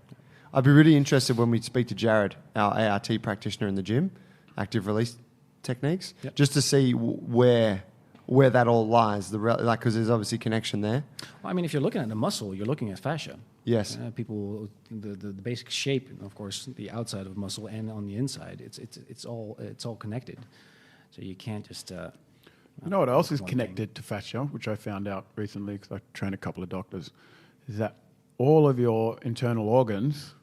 I'd be really interested when we speak to Jared, our ART practitioner in the gym, active release techniques, Yep. just to see where that all lies, because there's obviously connection there. Well, I mean, if you're looking at the muscle, you're looking at fascia. Yes. People, the basic shape, of course, the outside of muscle and on the inside, it's all connected. So you can't just. You know what else is one connected to fascia, which I found out recently because I trained a couple of doctors, is that all of your internal organs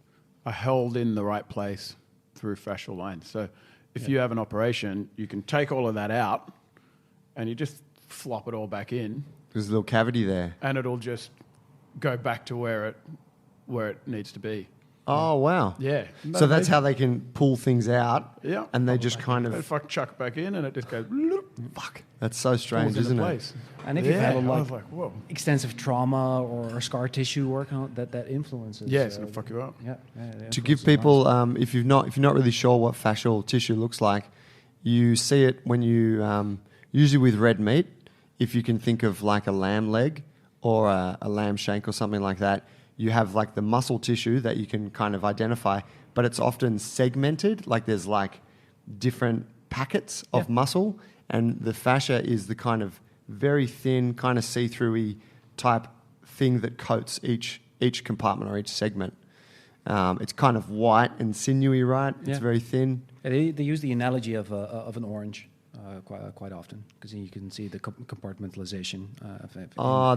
are held in the right place through fascial lines. So if you have an operation, you can take all of that out and you just flop it all back in There's a little cavity there. and it'll just go back to where it needs to be. Oh, wow. Yeah. So that's how they can pull things out. Yeah. And they just kind They of... fuck chuck it back in and it just goes bloop, Fuck. That's so strange, falls into isn't it? place. And if you've Yeah, had I was like, whoa. extensive trauma or scar tissue work on that influences. Yeah, it's going to fuck you up. Yeah. To give people, if you're not really sure what fascial tissue looks like, you see it when you usually with red meat. If you can think of like a lamb leg or a lamb shank or something like that, you have like the muscle tissue that you can kind of identify, but it's often segmented. Like there's like different packets of muscle, and the fascia is the kind of very thin, kind of see-through-y type thing that coats each compartment or each segment. It's kind of white and sinewy, right? It's Yeah. very thin. They use the analogy of an orange quite often because you can see the compartmentalization.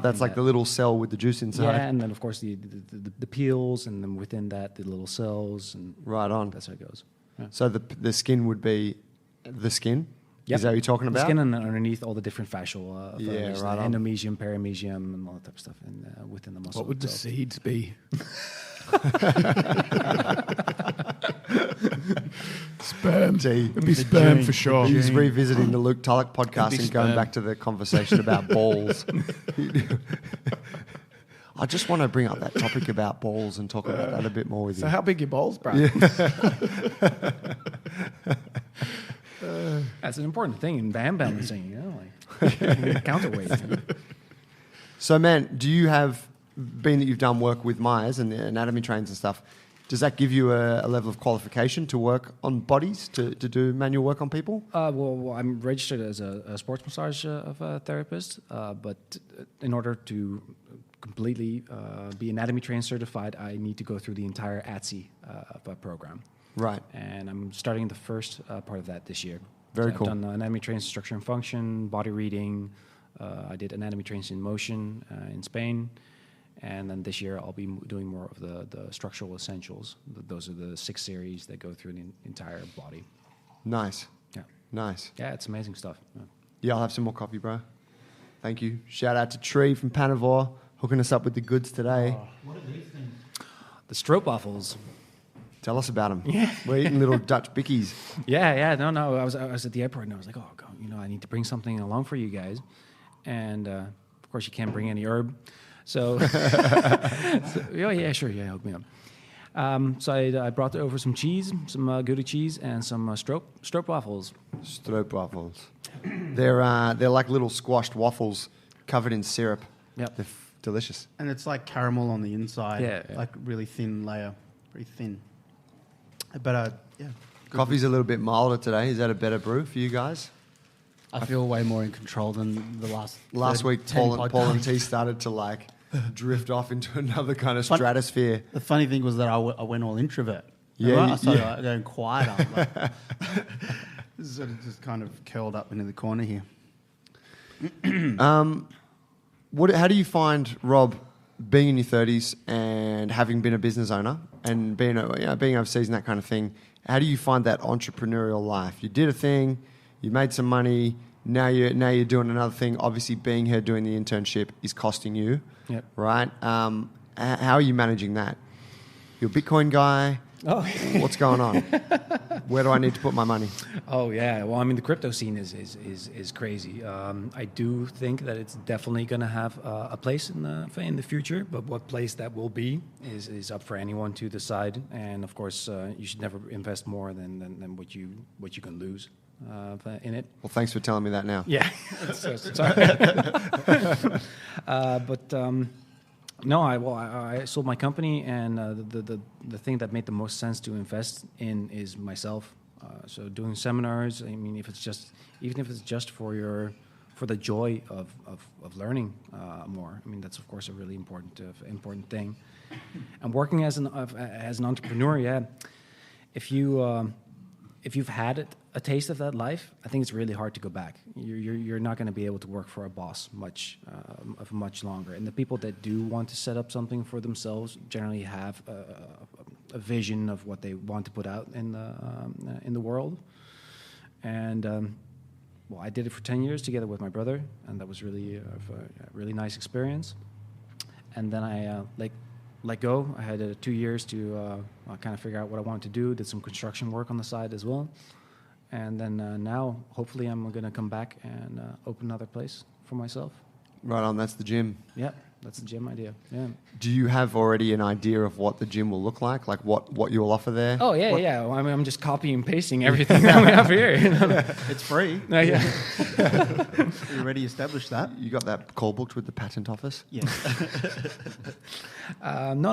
That's like the little cell with the juice inside. Yeah, and then of course the peels, and then within that the little cells, and Right on. that's how it goes. Yeah. So the skin would be the skin? Yep. Is that what you're talking The about? skin and underneath all the different fascial, filaments, right the on. endomysium, paramysium, and all that type of stuff, and within the muscle. What would the itself. seeds be? Sperm. It'd be sperm for sure. He's revisiting the Luke Tulloch podcast be and going sperm. back to the conversation about balls. I just want to bring up that topic about balls and talk about that a bit more with you. So how big your balls, bro? That's an important thing in band balancing, you know, like counterweight. You know? So, man, do you have, being that you've done work with Myers and the anatomy trains and stuff, does that give you a level of qualification to work on bodies, to do manual work on people? Well, I'm registered as a sports massage therapist, but in order to completely be anatomy trained certified, I need to go through the entire ATSE program. Right. And I'm starting the first part of that this year. Very So cool. I've done anatomy trains in structure and function, body reading. I did anatomy trains in motion in Spain. And then this year I'll be doing more of the structural essentials. Those are the 6 series that go through the entire body. Nice. Yeah. Nice. Yeah, it's amazing stuff. Yeah. Yeah, I'll have some more coffee, bro. Thank you. Shout out to Tree from Panavore, hooking us up with the goods today. The stroopwafels. Tell us about them. Yeah. We're eating little Dutch bickies. Yeah. No. I was at the airport and I was like, oh, God, I need to bring something along for you guys. And of course, you can't bring any herb. So, yeah, sure, yeah, hook me up. So I brought over some cheese, some Gouda cheese, and some stroop waffles. Stroopwafels. They're like little squashed waffles covered in syrup. Yep. They're delicious. And it's like caramel on the inside. Yeah. Like really thin layer. Very thin. But yeah. Coffee's a little bit milder today. Is that a better brew for you guys? I feel way more in control than the Last week, 10 Paul and podcasts. T started to like drift off into another kind of stratosphere. The funny thing was that I went all introvert. Yeah, Right? you- I started like, going quieter. Like, sort of just kind of curled up into the corner here. How do you find, Rob, being in your 30s and having been a business owner and being overseas and that kind of thing? How do you find that entrepreneurial life? You did a thing, you made some money. Now you're doing another thing. Obviously, being here doing the internship is costing you, Yep. right? How are you managing that? You're a Bitcoin guy. Oh, What's going on? Where do I need to put my money? oh yeah. Well, I mean, the crypto scene is crazy. I do think that it's definitely going to have a place in the future, but what place that will be is up for anyone to decide. And of course, you should never invest more than what you can lose in it. Well, thanks for telling me that now. Yeah. Sorry. No, I sold my company, and the thing that made the most sense to invest in is myself. So doing seminars. I mean, even if it's just for the joy of learning more. I mean, that's of course a really important thing. And working as an entrepreneur, yeah. If you've had a taste of that life, I think it's really hard to go back. You're not going to be able to work for a boss much longer. And the people that do want to set up something for themselves generally have a vision of what they want to put out in the world. And well, I did it for 10 years together with my brother, and that was really a really nice experience. And then I let go. I had 2 years to kind of figure out what I wanted to do. Did some construction work on the side as well. And then now, hopefully, I'm going to come back and open another place for myself. Right on, that's the gym. Yeah, that's the gym idea. Yeah. Do you have already an idea of what the gym will look like? Like what you'll offer there? Oh, yeah, yeah. Well, I mean, I'm just copying and pasting everything that we have here. You know? It's free. Yeah. We already established that. You got that call booked with the patent office? Yeah. No,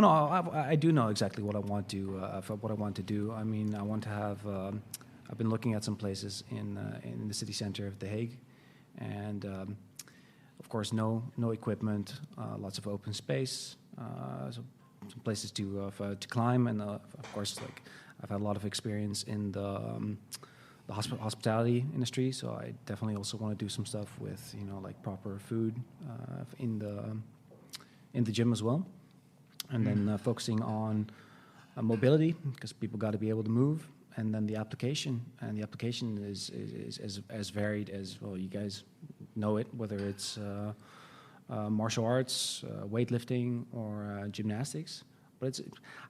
I do know exactly what I want to do. I mean, I want to have. I've been looking at some places in the city center of The Hague, and of course, no equipment, lots of open space, so some places to climb, and of course, like I've had a lot of experience in the hospitality industry, so I definitely also want to do some stuff with like proper food in the gym as well, and then focusing on mobility, because people got to be able to move. And then the application is as varied as, well, you guys know it, whether it's martial arts, weightlifting, or gymnastics. But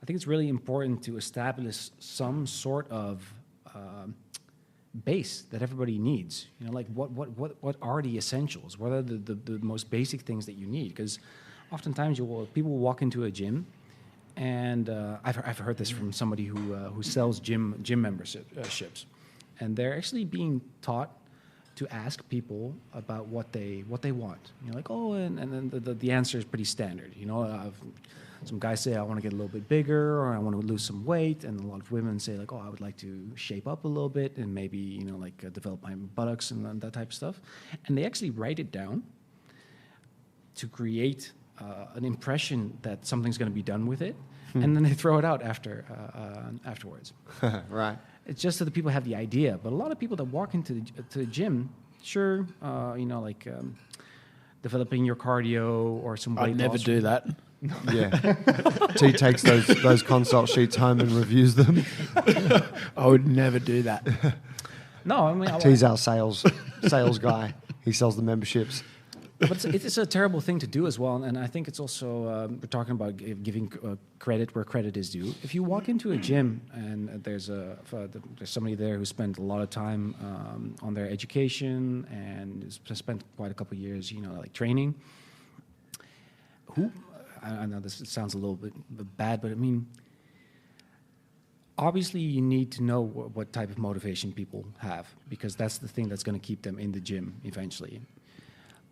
I think it's really important to establish some sort of base that everybody needs. Like what are the essentials? What are the most basic things that you need? Because oftentimes people will walk into a gym. And I've heard this from somebody who sells gym memberships, and they're actually being taught to ask people about what they want. Like, oh, and then the answer is pretty standard. Some guys say I want to get a little bit bigger, or I want to lose some weight, and a lot of women say like, oh, I would like to shape up a little bit, and maybe develop my buttocks and that type of stuff. And they actually write it down to create an impression that something's going to be done with it, and then they throw it out afterwards. Right. It's just so that people have the idea. But a lot of people that walk into the gym, sure, developing your cardio or some weight I'd never loss. do that. Yeah. T takes those consult sheets home and reviews them. I would never do that. No, I mean, T's our sales guy. He sells the memberships. but it's a terrible thing to do as well. And I think it's also, we're talking about giving credit where credit is due. If you walk into a gym and there's somebody there who spent a lot of time on their education and has spent quite a couple of years, like training, I know this sounds a little bit bad, but I mean, obviously you need to know what type of motivation people have, because that's the thing that's going to keep them in the gym eventually.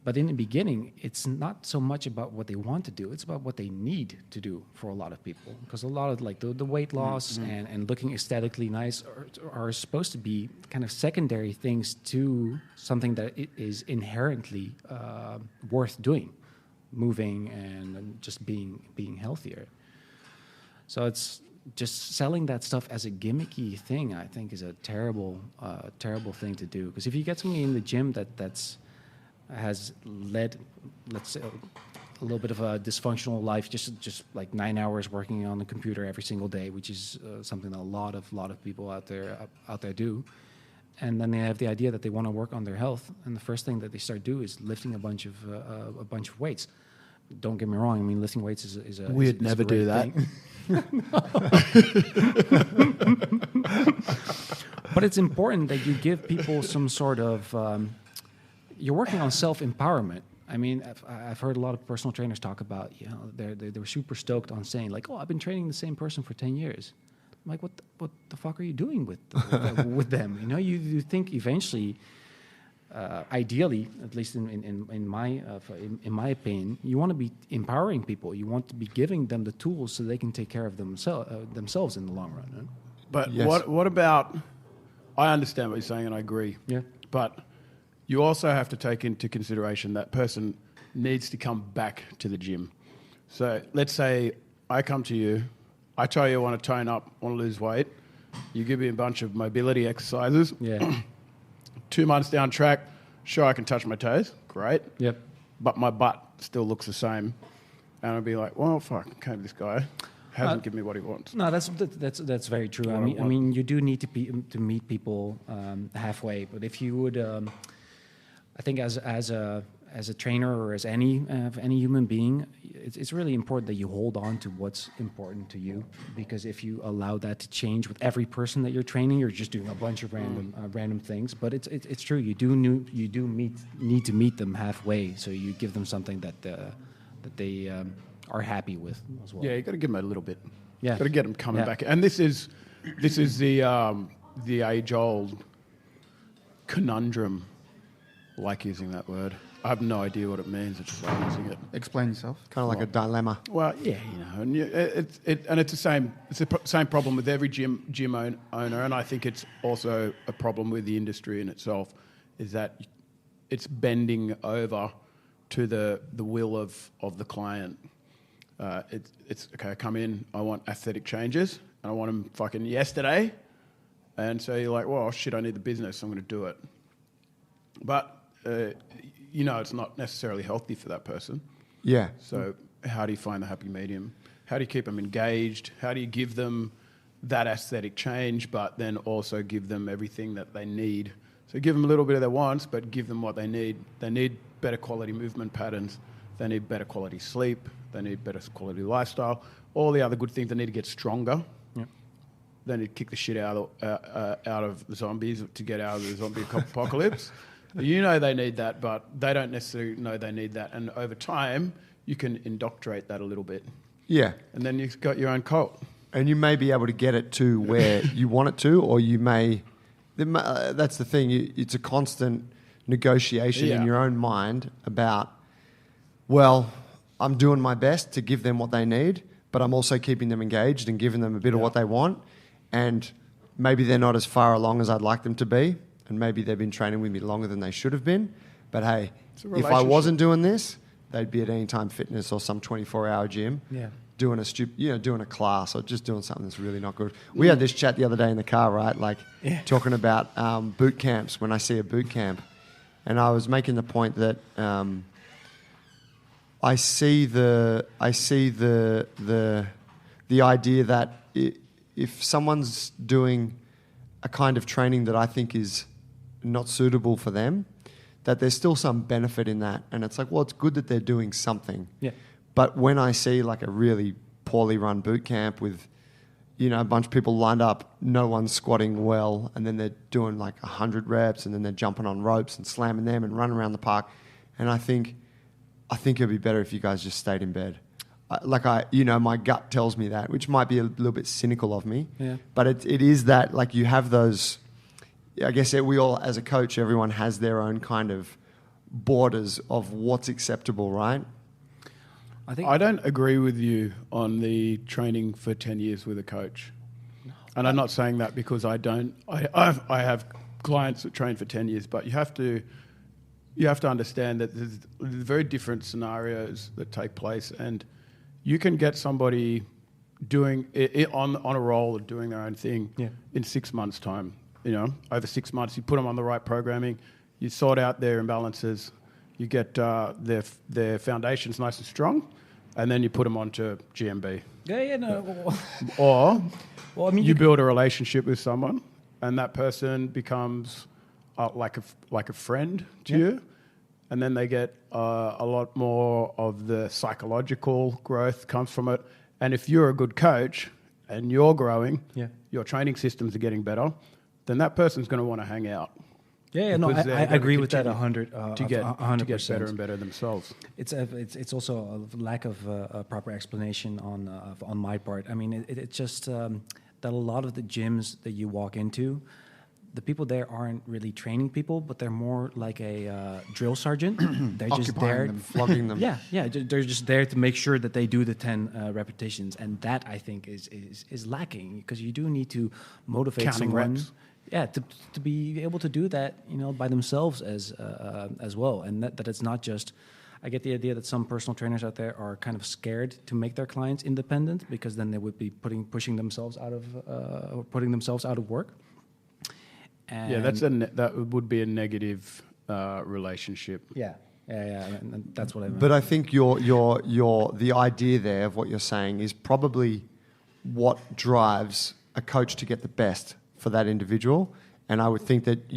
But in the beginning, it's not so much about what they want to do, it's about what they need to do for a lot of people. Because a lot of like the weight loss and looking aesthetically nice are supposed to be kind of secondary things to something that is inherently worth doing, moving and just being healthier. So it's just selling that stuff as a gimmicky thing, I think, is a terrible thing to do. Because if you get somebody in the gym that's has led, let's say, a little bit of a dysfunctional life, just like 9 hours working on the computer every single day, which is something that a lot of people out there do, and then they have the idea that they want to work on their health, and the first thing that they start do is lifting a bunch of weights. Don't get me wrong. I mean, lifting weights is a We'd never do that. But it's important that you give people some sort of. You're working on self-empowerment. I mean, I've heard a lot of personal trainers talk about, you know, they're super stoked on saying like, oh, I've been training the same person for 10 years. I'm like, what the fuck are you doing with them? You know, you think eventually, ideally, at least in my opinion, you want to be empowering people. You want to be giving them the tools so they can take care of themselves in the long run. Right? But Yes. what about? I understand what you're saying, and I agree. Yeah. But you also have to take into consideration that person needs to come back to the gym. So let's say I come to you, I tell you I want to tone up, want to lose weight. You give me a bunch of mobility exercises. Yeah. 2 months down track, sure, I can touch my toes. Great. Yep. But my butt still looks the same. And I'll be like, well, fuck, okay, this guy hasn't given me what he wants. No, that's very true. I mean, you do need to meet people halfway. But if you would, I think as a trainer or as any human being, it's really important that you hold on to what's important to you. Because if you allow that to change with every person that you're training, you're just doing a bunch of random things. But it's true. You do need to meet them halfway. So you give them something that they are happy with as well. Yeah, you got to give them a little bit. Yeah. Got to get them coming back. And this is the age-old conundrum. Like using that word. I have no idea what it means. I just like using it. Explain yourself. Kind of like a dilemma. Well, yeah, you know, and it's the same. It's the same problem with every gym owner, and I think it's also a problem with the industry in itself, is that it's bending over to the will of the client. It's okay. I come in. I want aesthetic changes, and I want them fucking yesterday. And so you're like, well, shit, I need the business. So I'm going to do it. But you know, it's not necessarily healthy for that person. Yeah. So how do you find the happy medium? How do you keep them engaged? How do you give them that aesthetic change, but then also give them everything that they need? So give them a little bit of their wants, but give them what they need. They need better quality movement patterns. They need better quality sleep. They need better quality lifestyle. All the other good things. They need to get stronger. Yep. They need to kick the shit out of the zombies to get out of the zombie apocalypse. You know they need that, but they don't necessarily know they need that. And over time, you can indoctrinate that a little bit. Yeah. And then you've got your own cult. And you may be able to get it to where you want it to, or you may... that's the thing. It's a constant negotiation in your own mind about, well, I'm doing my best to give them what they need, but I'm also keeping them engaged and giving them a bit of what they want. And maybe they're not as far along as I'd like them to be. And maybe they've been training with me longer than they should have been. But hey, if I wasn't doing this, they'd be at Anytime Fitness or some 24-hour gym doing doing a class or just doing something that's really not good. We had this chat the other day in the car, right? Like talking about boot camps when I see a boot camp. And I was making the point that I see the idea that if someone's doing a kind of training that I think is not suitable for them, that there's still some benefit in that. And it's like, well, it's good that they're doing something. Yeah. But when I see like a really poorly run boot camp with, you know, a bunch of people lined up, no one's squatting well, and then they're doing like 100 reps, and then they're jumping on ropes and slamming them and running around the park. And I think, I think it'd be better if you guys just stayed in bed. My gut tells me that, which might be a little bit cynical of me. Yeah. But it is that, like, you have those. I guess we all, as a coach, everyone has their own kind of borders of what's acceptable, right? I don't agree with you on the training for 10 years with a coach. And I'm not saying that because I don't. I have clients that train for 10 years, but you have to understand that there's very different scenarios that take place, and you can get somebody doing it on a roll of doing their own thing in 6 months' time. Over 6 months, you put them on the right programming, you sort out their imbalances, you get their foundations nice and strong, and then you put them onto GMB. Or you build a relationship with someone, and that person becomes like a friend to you, and then they get a lot more of the psychological growth comes from it. And if you're a good coach and you're growing, your training systems are getting better, then that person's going to want to hang out. I agree with that 100. To get better and better themselves. It's also a lack of proper explanation on my part. I mean, it's just that a lot of the gyms that you walk into, the people there aren't really training people, but they're more like a drill sergeant. They're just there, flogging them. They're just there to make sure that they do the 10 repetitions, and that I think is lacking, because you do need to motivate Counting someone. reps. Yeah, to be able to do that, by themselves as well, and that it's not just. I get the idea that some personal trainers out there are kind of scared to make their clients independent, because then they would be pushing themselves out of work. And that would be a negative relationship. And that's what I meant. But I think the idea there of what you're saying is probably what drives a coach to get the best for that individual. And I would think that,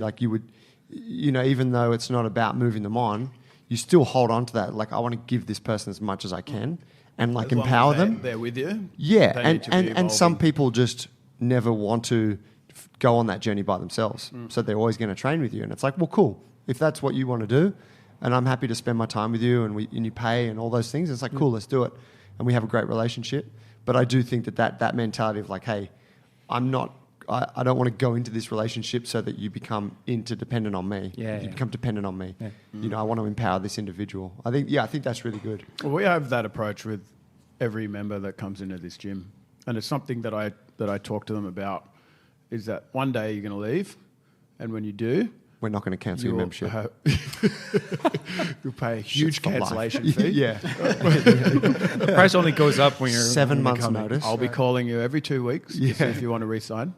like you would, even though it's not about moving them on, you still hold on to that. Like, I want to give this person as much as I can and like empower them. They're with you. Yeah. And some people just never want to go on that journey by themselves. So they're always going to train with you. And it's like, well, cool. If that's what you want to do, and I'm happy to spend my time with you, and you pay and all those things, it's like, cool, let's do it. And we have a great relationship. But I do think that mentality of like, hey, I don't want to go into this relationship so that you become interdependent on me. You become dependent on me. I want to empower this individual. I think that's really good. Well, we have that approach with every member that comes into this gym. And it's something that I talk to them about, is that one day you're going to leave, and when you do, we're not going to cancel your membership. You'll pay a huge cancellation fee. The price only goes up when you're 7 months notice. I'll be calling you every 2 weeks to see if you want to re-sign.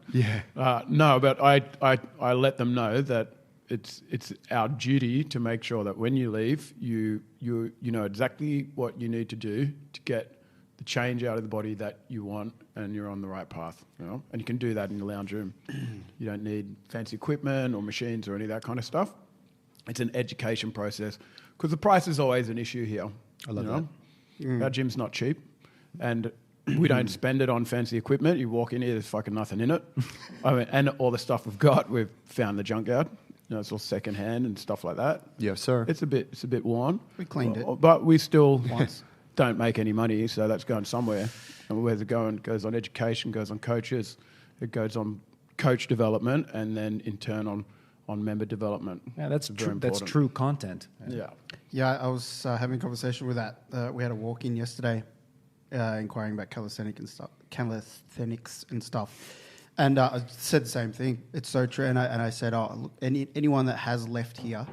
No, but I let them know that it's our duty to make sure that when you leave, you know exactly what you need to do to get the change out of the body that you want, and you're on the right path. And you can do that in the lounge room. You don't need fancy equipment or machines or any of that kind of stuff. It's an education process, because the price is always an issue here. I love that. Our gym's not cheap, and we don't spend it on fancy equipment. You walk in here, there's fucking nothing in it. And all the stuff we've got, we've found the junkyard. It's all second hand and stuff like that. Yes, sir. It's a bit worn. We cleaned it, but we still don't make any money, so that's going somewhere. And where's it going? It goes on education, goes on coaches, it goes on coach development, and then in turn on member development. Yeah, that's true. That's true content. Yeah, I was having a conversation with that. We had a walk-in yesterday, inquiring about calisthenics and stuff. And I said the same thing. It's so true. And I said, look, anyone that has left here,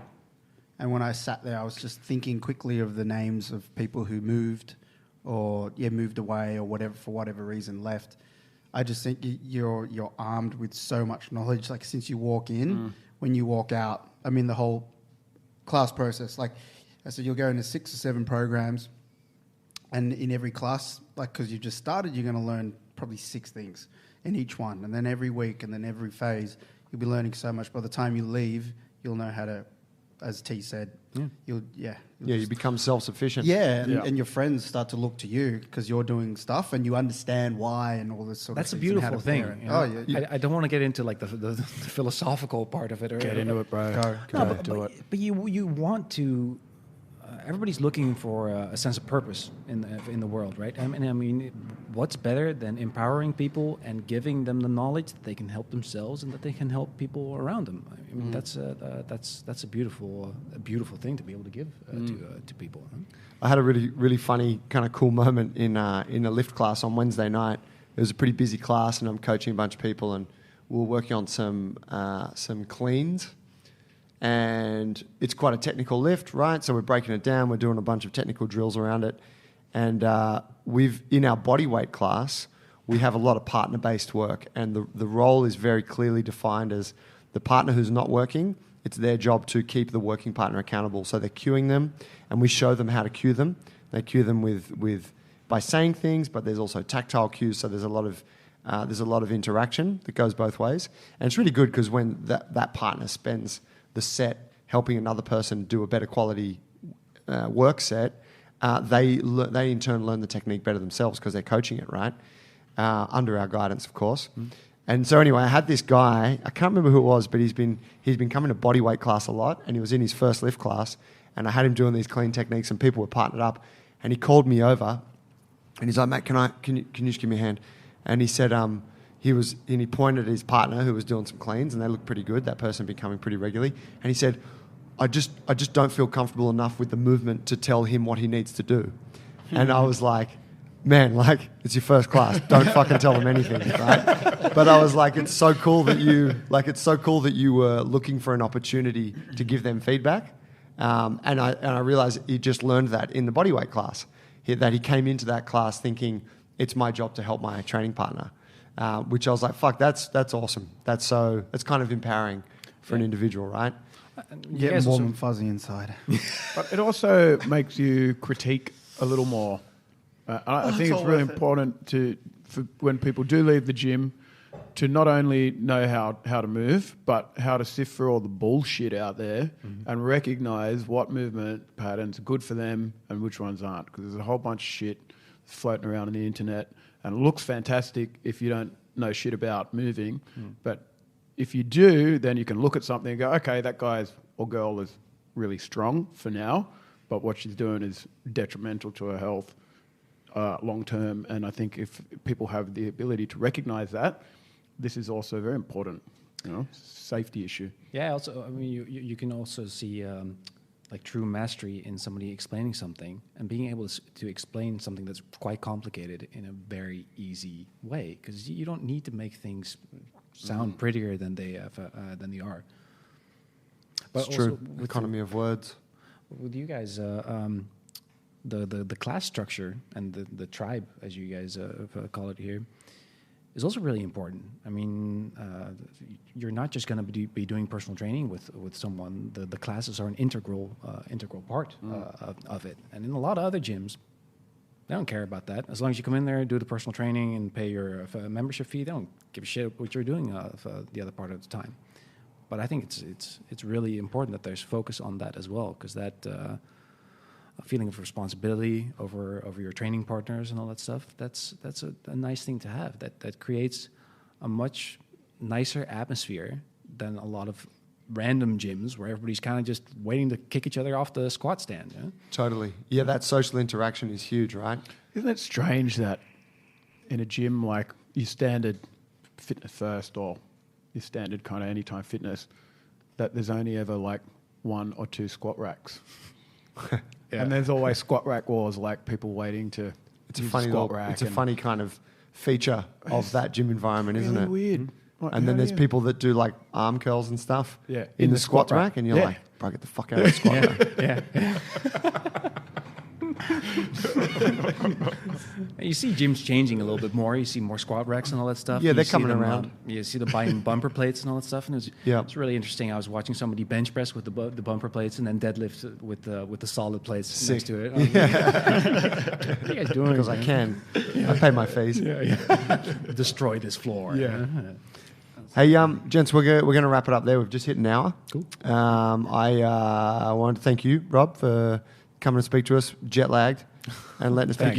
and when I sat there, I was just thinking quickly of the names of people who moved moved away or whatever, for whatever reason left. I just think you're armed with so much knowledge. Like, since you walk in, when you walk out, I mean, the whole class process. Like I said, you'll go into 6 or 7 programs, and in every class, like, because you just started, you're going to learn probably 6 things in each one. And then every week and then every phase, you'll be learning so much. By the time you leave, you'll know how to, as T said, you become self-sufficient. And your friends start to look to you because you're doing stuff and you understand why and all this sort That's of a things. beautiful thing. I don't want to get into like the philosophical part of it. Get into it, bro. But you want to, everybody's looking for a sense of purpose in the world, right? I mean, what's better than empowering people and giving them the knowledge that they can help themselves and that they can help people around them? I mean, that's a beautiful thing to be able to give to people. Huh? I had a really funny kind of cool moment in a lift class on Wednesday night. It was a pretty busy class, and I'm coaching a bunch of people, and we were working on some cleans. And it's quite a technical lift, right? So we're breaking it down. We're doing a bunch of technical drills around it. And in our bodyweight class, we have a lot of partner-based work. And the role is very clearly defined as the partner who's not working. It's their job to keep the working partner accountable. So they're cueing them, and we show them how to cue them. They cue them by saying things, but there's also tactile cues. So there's a lot of interaction that goes both ways. And it's really good because when that partner spends the set helping another person do a better quality work set, they in turn learn the technique better themselves because they're coaching it, right? Under our guidance, of course. And so anyway, I had this guy, I can't remember who it was, but he's been coming to bodyweight class a lot, and he was in his first lift class, and I had him doing these clean techniques, and people were partnered up, and he called me over, and he's like, "Mate, can you just give me a hand?" And he said, he pointed at his partner who was doing some cleans, and they looked pretty good. That person had been coming pretty regularly, and he said, I just don't feel comfortable enough with the movement to tell him what he needs to do." And I was like, man, like, it's your first class. Don't fucking tell them anything, right? But I was like, it's so cool that you were looking for an opportunity to give them feedback. And I realized he just learned that in the bodyweight class, that he came into that class thinking it's my job to help my training partner, which I was like, fuck, that's awesome. That's kind of empowering for an individual, right? Get warm and fuzzy inside. But it also makes you critique a little more. I think it's really important for when people do leave the gym to not only know how to move, but how to sift through all the bullshit out there and recognize what movement patterns are good for them and which ones aren't. Because there's a whole bunch of shit floating around on the internet, and it looks fantastic if you don't know shit about moving. But if you do, then you can look at something and go, okay, that guy or girl is really strong for now, but what she's doing is detrimental to her health long term. And I think if people have the ability to recognize that, this is also very important, safety issue. Yeah. Also, I mean, you can also see like true mastery in somebody explaining something and being able to explain something that's quite complicated in a very easy way, because you don't need to make things sound prettier than they are. But it's true. Economy of words. With you guys, the class structure and the tribe, as you guys call it here, is also really important. I mean, you're not just going to be doing personal training with someone. The classes are an integral part of it. And in a lot of other gyms, they don't care about that. As long as you come in there, do the personal training, and pay your membership fee, they don't give a shit what you're doing the other part of the time. But I think it's really important that there's focus on that as well, because that a feeling of responsibility over your training partners and all that stuff, that's a nice thing to have. That creates a much nicer atmosphere than a lot of random gyms where everybody's kind of just waiting to kick each other off the squat stand. Yeah? Totally. Yeah, that social interaction is huge, right? Isn't it strange that in a gym like your standard fitness first or your standard kind of anytime fitness, that there's only ever like 1 or 2 squat racks? Yeah. And there's always squat rack wars, like people waiting to use a squat rack. It's a funny kind of feature of that gym environment, isn't it? Weird. Like, and then there's people that do like arm curls and stuff in the squat rack, and you're like, bro, get the fuck out of the squat rack. You see gyms changing a little bit more. You see more squat racks and all that stuff. Yeah, they're coming around. You see them buying bumper plates and all that stuff, and it's really interesting. I was watching somebody bench press with the bumper plates and then deadlift with the solid plates next to it. What are you guys doing? Because I can. I pay my fees. Destroy this floor. Yeah. Hey, gents, we're going to wrap it up there. We've just hit an hour. Cool. I wanted to thank you, Rob, for coming to speak to us, jet lagged, and letting us pick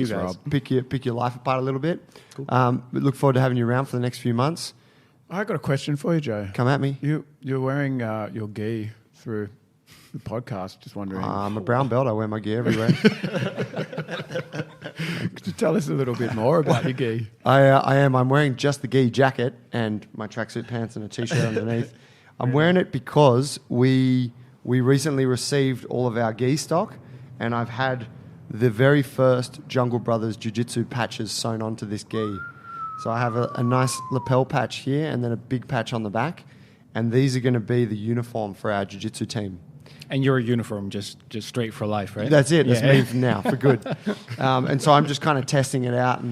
your life apart a little bit. Cool. We look forward to having you around for the next few months. I got a question for you, Joe. Come at me. You're wearing your gi through The podcast, just wondering. I'm a brown belt. I wear my gear everywhere. Could you tell us a little bit more about your gi? I am. I'm wearing just the gi jacket and my tracksuit pants and a t-shirt underneath. I'm wearing it because we recently received all of our gi stock, and I've had the very first Jungle Brothers Jiu-Jitsu patches sewn onto this gi. So I have a nice lapel patch here and then a big patch on the back, and these are going to be the uniform for our Jiu-Jitsu team. And your uniform just straight for life, right? That's it. That's me from now, for good. And so I'm just kind of testing it out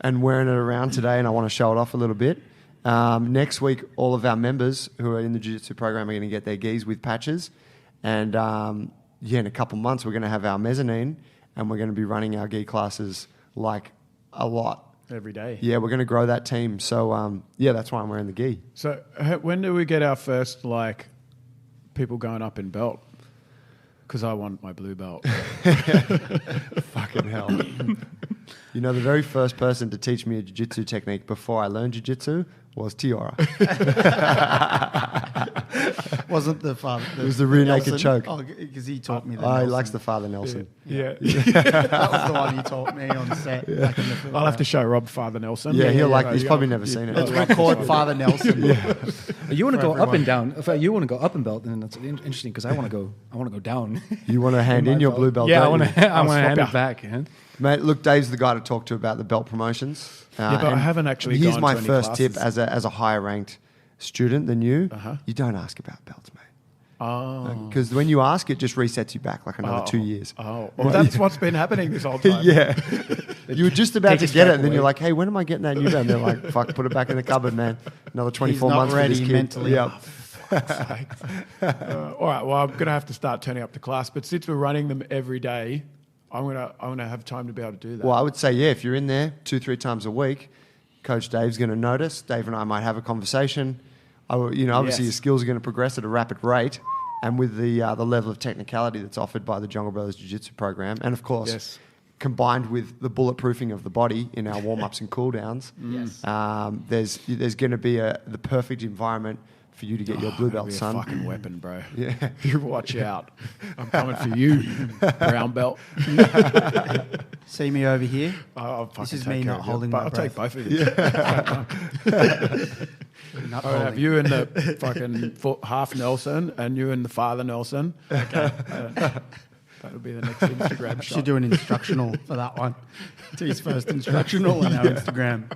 and wearing it around today, and I want to show it off a little bit. Next week, all of our members who are in the Jiu-Jitsu program are going to get their gis with patches. And in a couple months, we're going to have our mezzanine, and we're going to be running our gi classes like a lot. Every day. Yeah, we're going to grow that team. So, that's why I'm wearing the gi. So when do we get our first, people going up in belt? Because I want my blue belt. Fucking hell. You know, the very first person to teach me a jiu-jitsu technique before I learned jiu-jitsu was Tiora. Wasn't the father? It was the rear naked choke. Oh, because he taught me that. Oh, he likes the Father Nelson. Yeah. That was the one he taught me on set. Back in the film. I'll have to show Rob Father Nelson. Yeah, he's probably never seen it. Let's record Father Nelson. You want to go up and down. If you want to go up in belt, then that's interesting because I want to go down. You want to hand in your blue belt? Yeah, I don't want you? to hand it back. Yeah? Mate, look, Dave's the guy to talk to about the belt promotions. But I haven't actually Here's gone my to any first classes. tip as a higher ranked student than you. Uh-huh. You don't ask about belts, mate. Oh. Because when you ask, it just resets you back like another 2 years. Oh. Well, that's what's been happening this whole time. Yeah. You were just about Take to his get it, back and then away. you're like, hey, when am I getting that new belt? And they're like, fuck, put it back in the cupboard, man. Another 24 He's not months ready for this kid. mentally. Yep. All right. Well, I'm going to have to start turning up to class. But since we're running them every day, I'm gonna have time to be able to do that. Well, I would say, if you're in there 2-3 times a week, Coach Dave's going to notice. Dave and I might have a conversation. Obviously your skills are going to progress at a rapid rate, and with the level of technicality that's offered by the Jungle Brothers Jiu-Jitsu program, and of course, combined with the bulletproofing of the body in our warm-ups and cool-downs, there's going to be the perfect environment for you to get your blue That'll belt, be son. a fucking weapon, bro. Yeah. You watch out. I'm coming for you, brown belt. See me over here. I'll fucking This is take me care not of you. holding But my I'll take breath. both of you. Not I'll have holding. you in the fucking half Nelson and you in the Father Nelson. Okay. That'll be the next Instagram shot. Should do an instructional for that one. To his first instructional on our Instagram.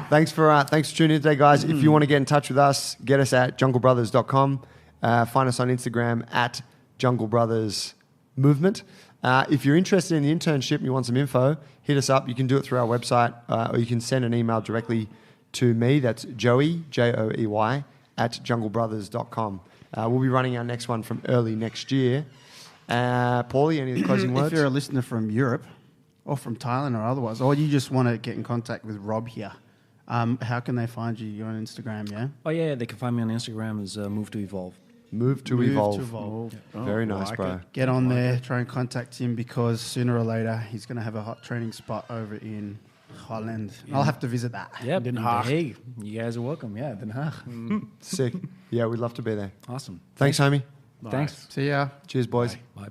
Thanks for tuning in today, guys. If you want to get in touch with us, get us at junglebrothers.com. Find us on Instagram at Jungle Brothers Movement. If you're interested in the internship and you want some info, hit us up. You can do it through our website, or you can send an email directly to me. That's Joey, Joey, at junglebrothers.com. We'll be running our next one from early next year. Paulie, any closing words? If you're a listener from Europe or from Thailand or otherwise, or you just want to get in contact with Rob here, how can they find you? You're on Instagram, yeah? Oh yeah, they can find me on Instagram as Move to Evolve. Move to Move evolve. to evolve. Very nice, like bro. it. Get on there, try and contact him because sooner or later he's going to have a hot training spot over in Holland. I'll have to visit that. Yep, Den in Haag. The Hague. You guys are welcome. Yeah, Den Haag. Sick. Yeah, we'd love to be there. Awesome. Thanks, homie. Thanks. See ya. Cheers, boys. Bye.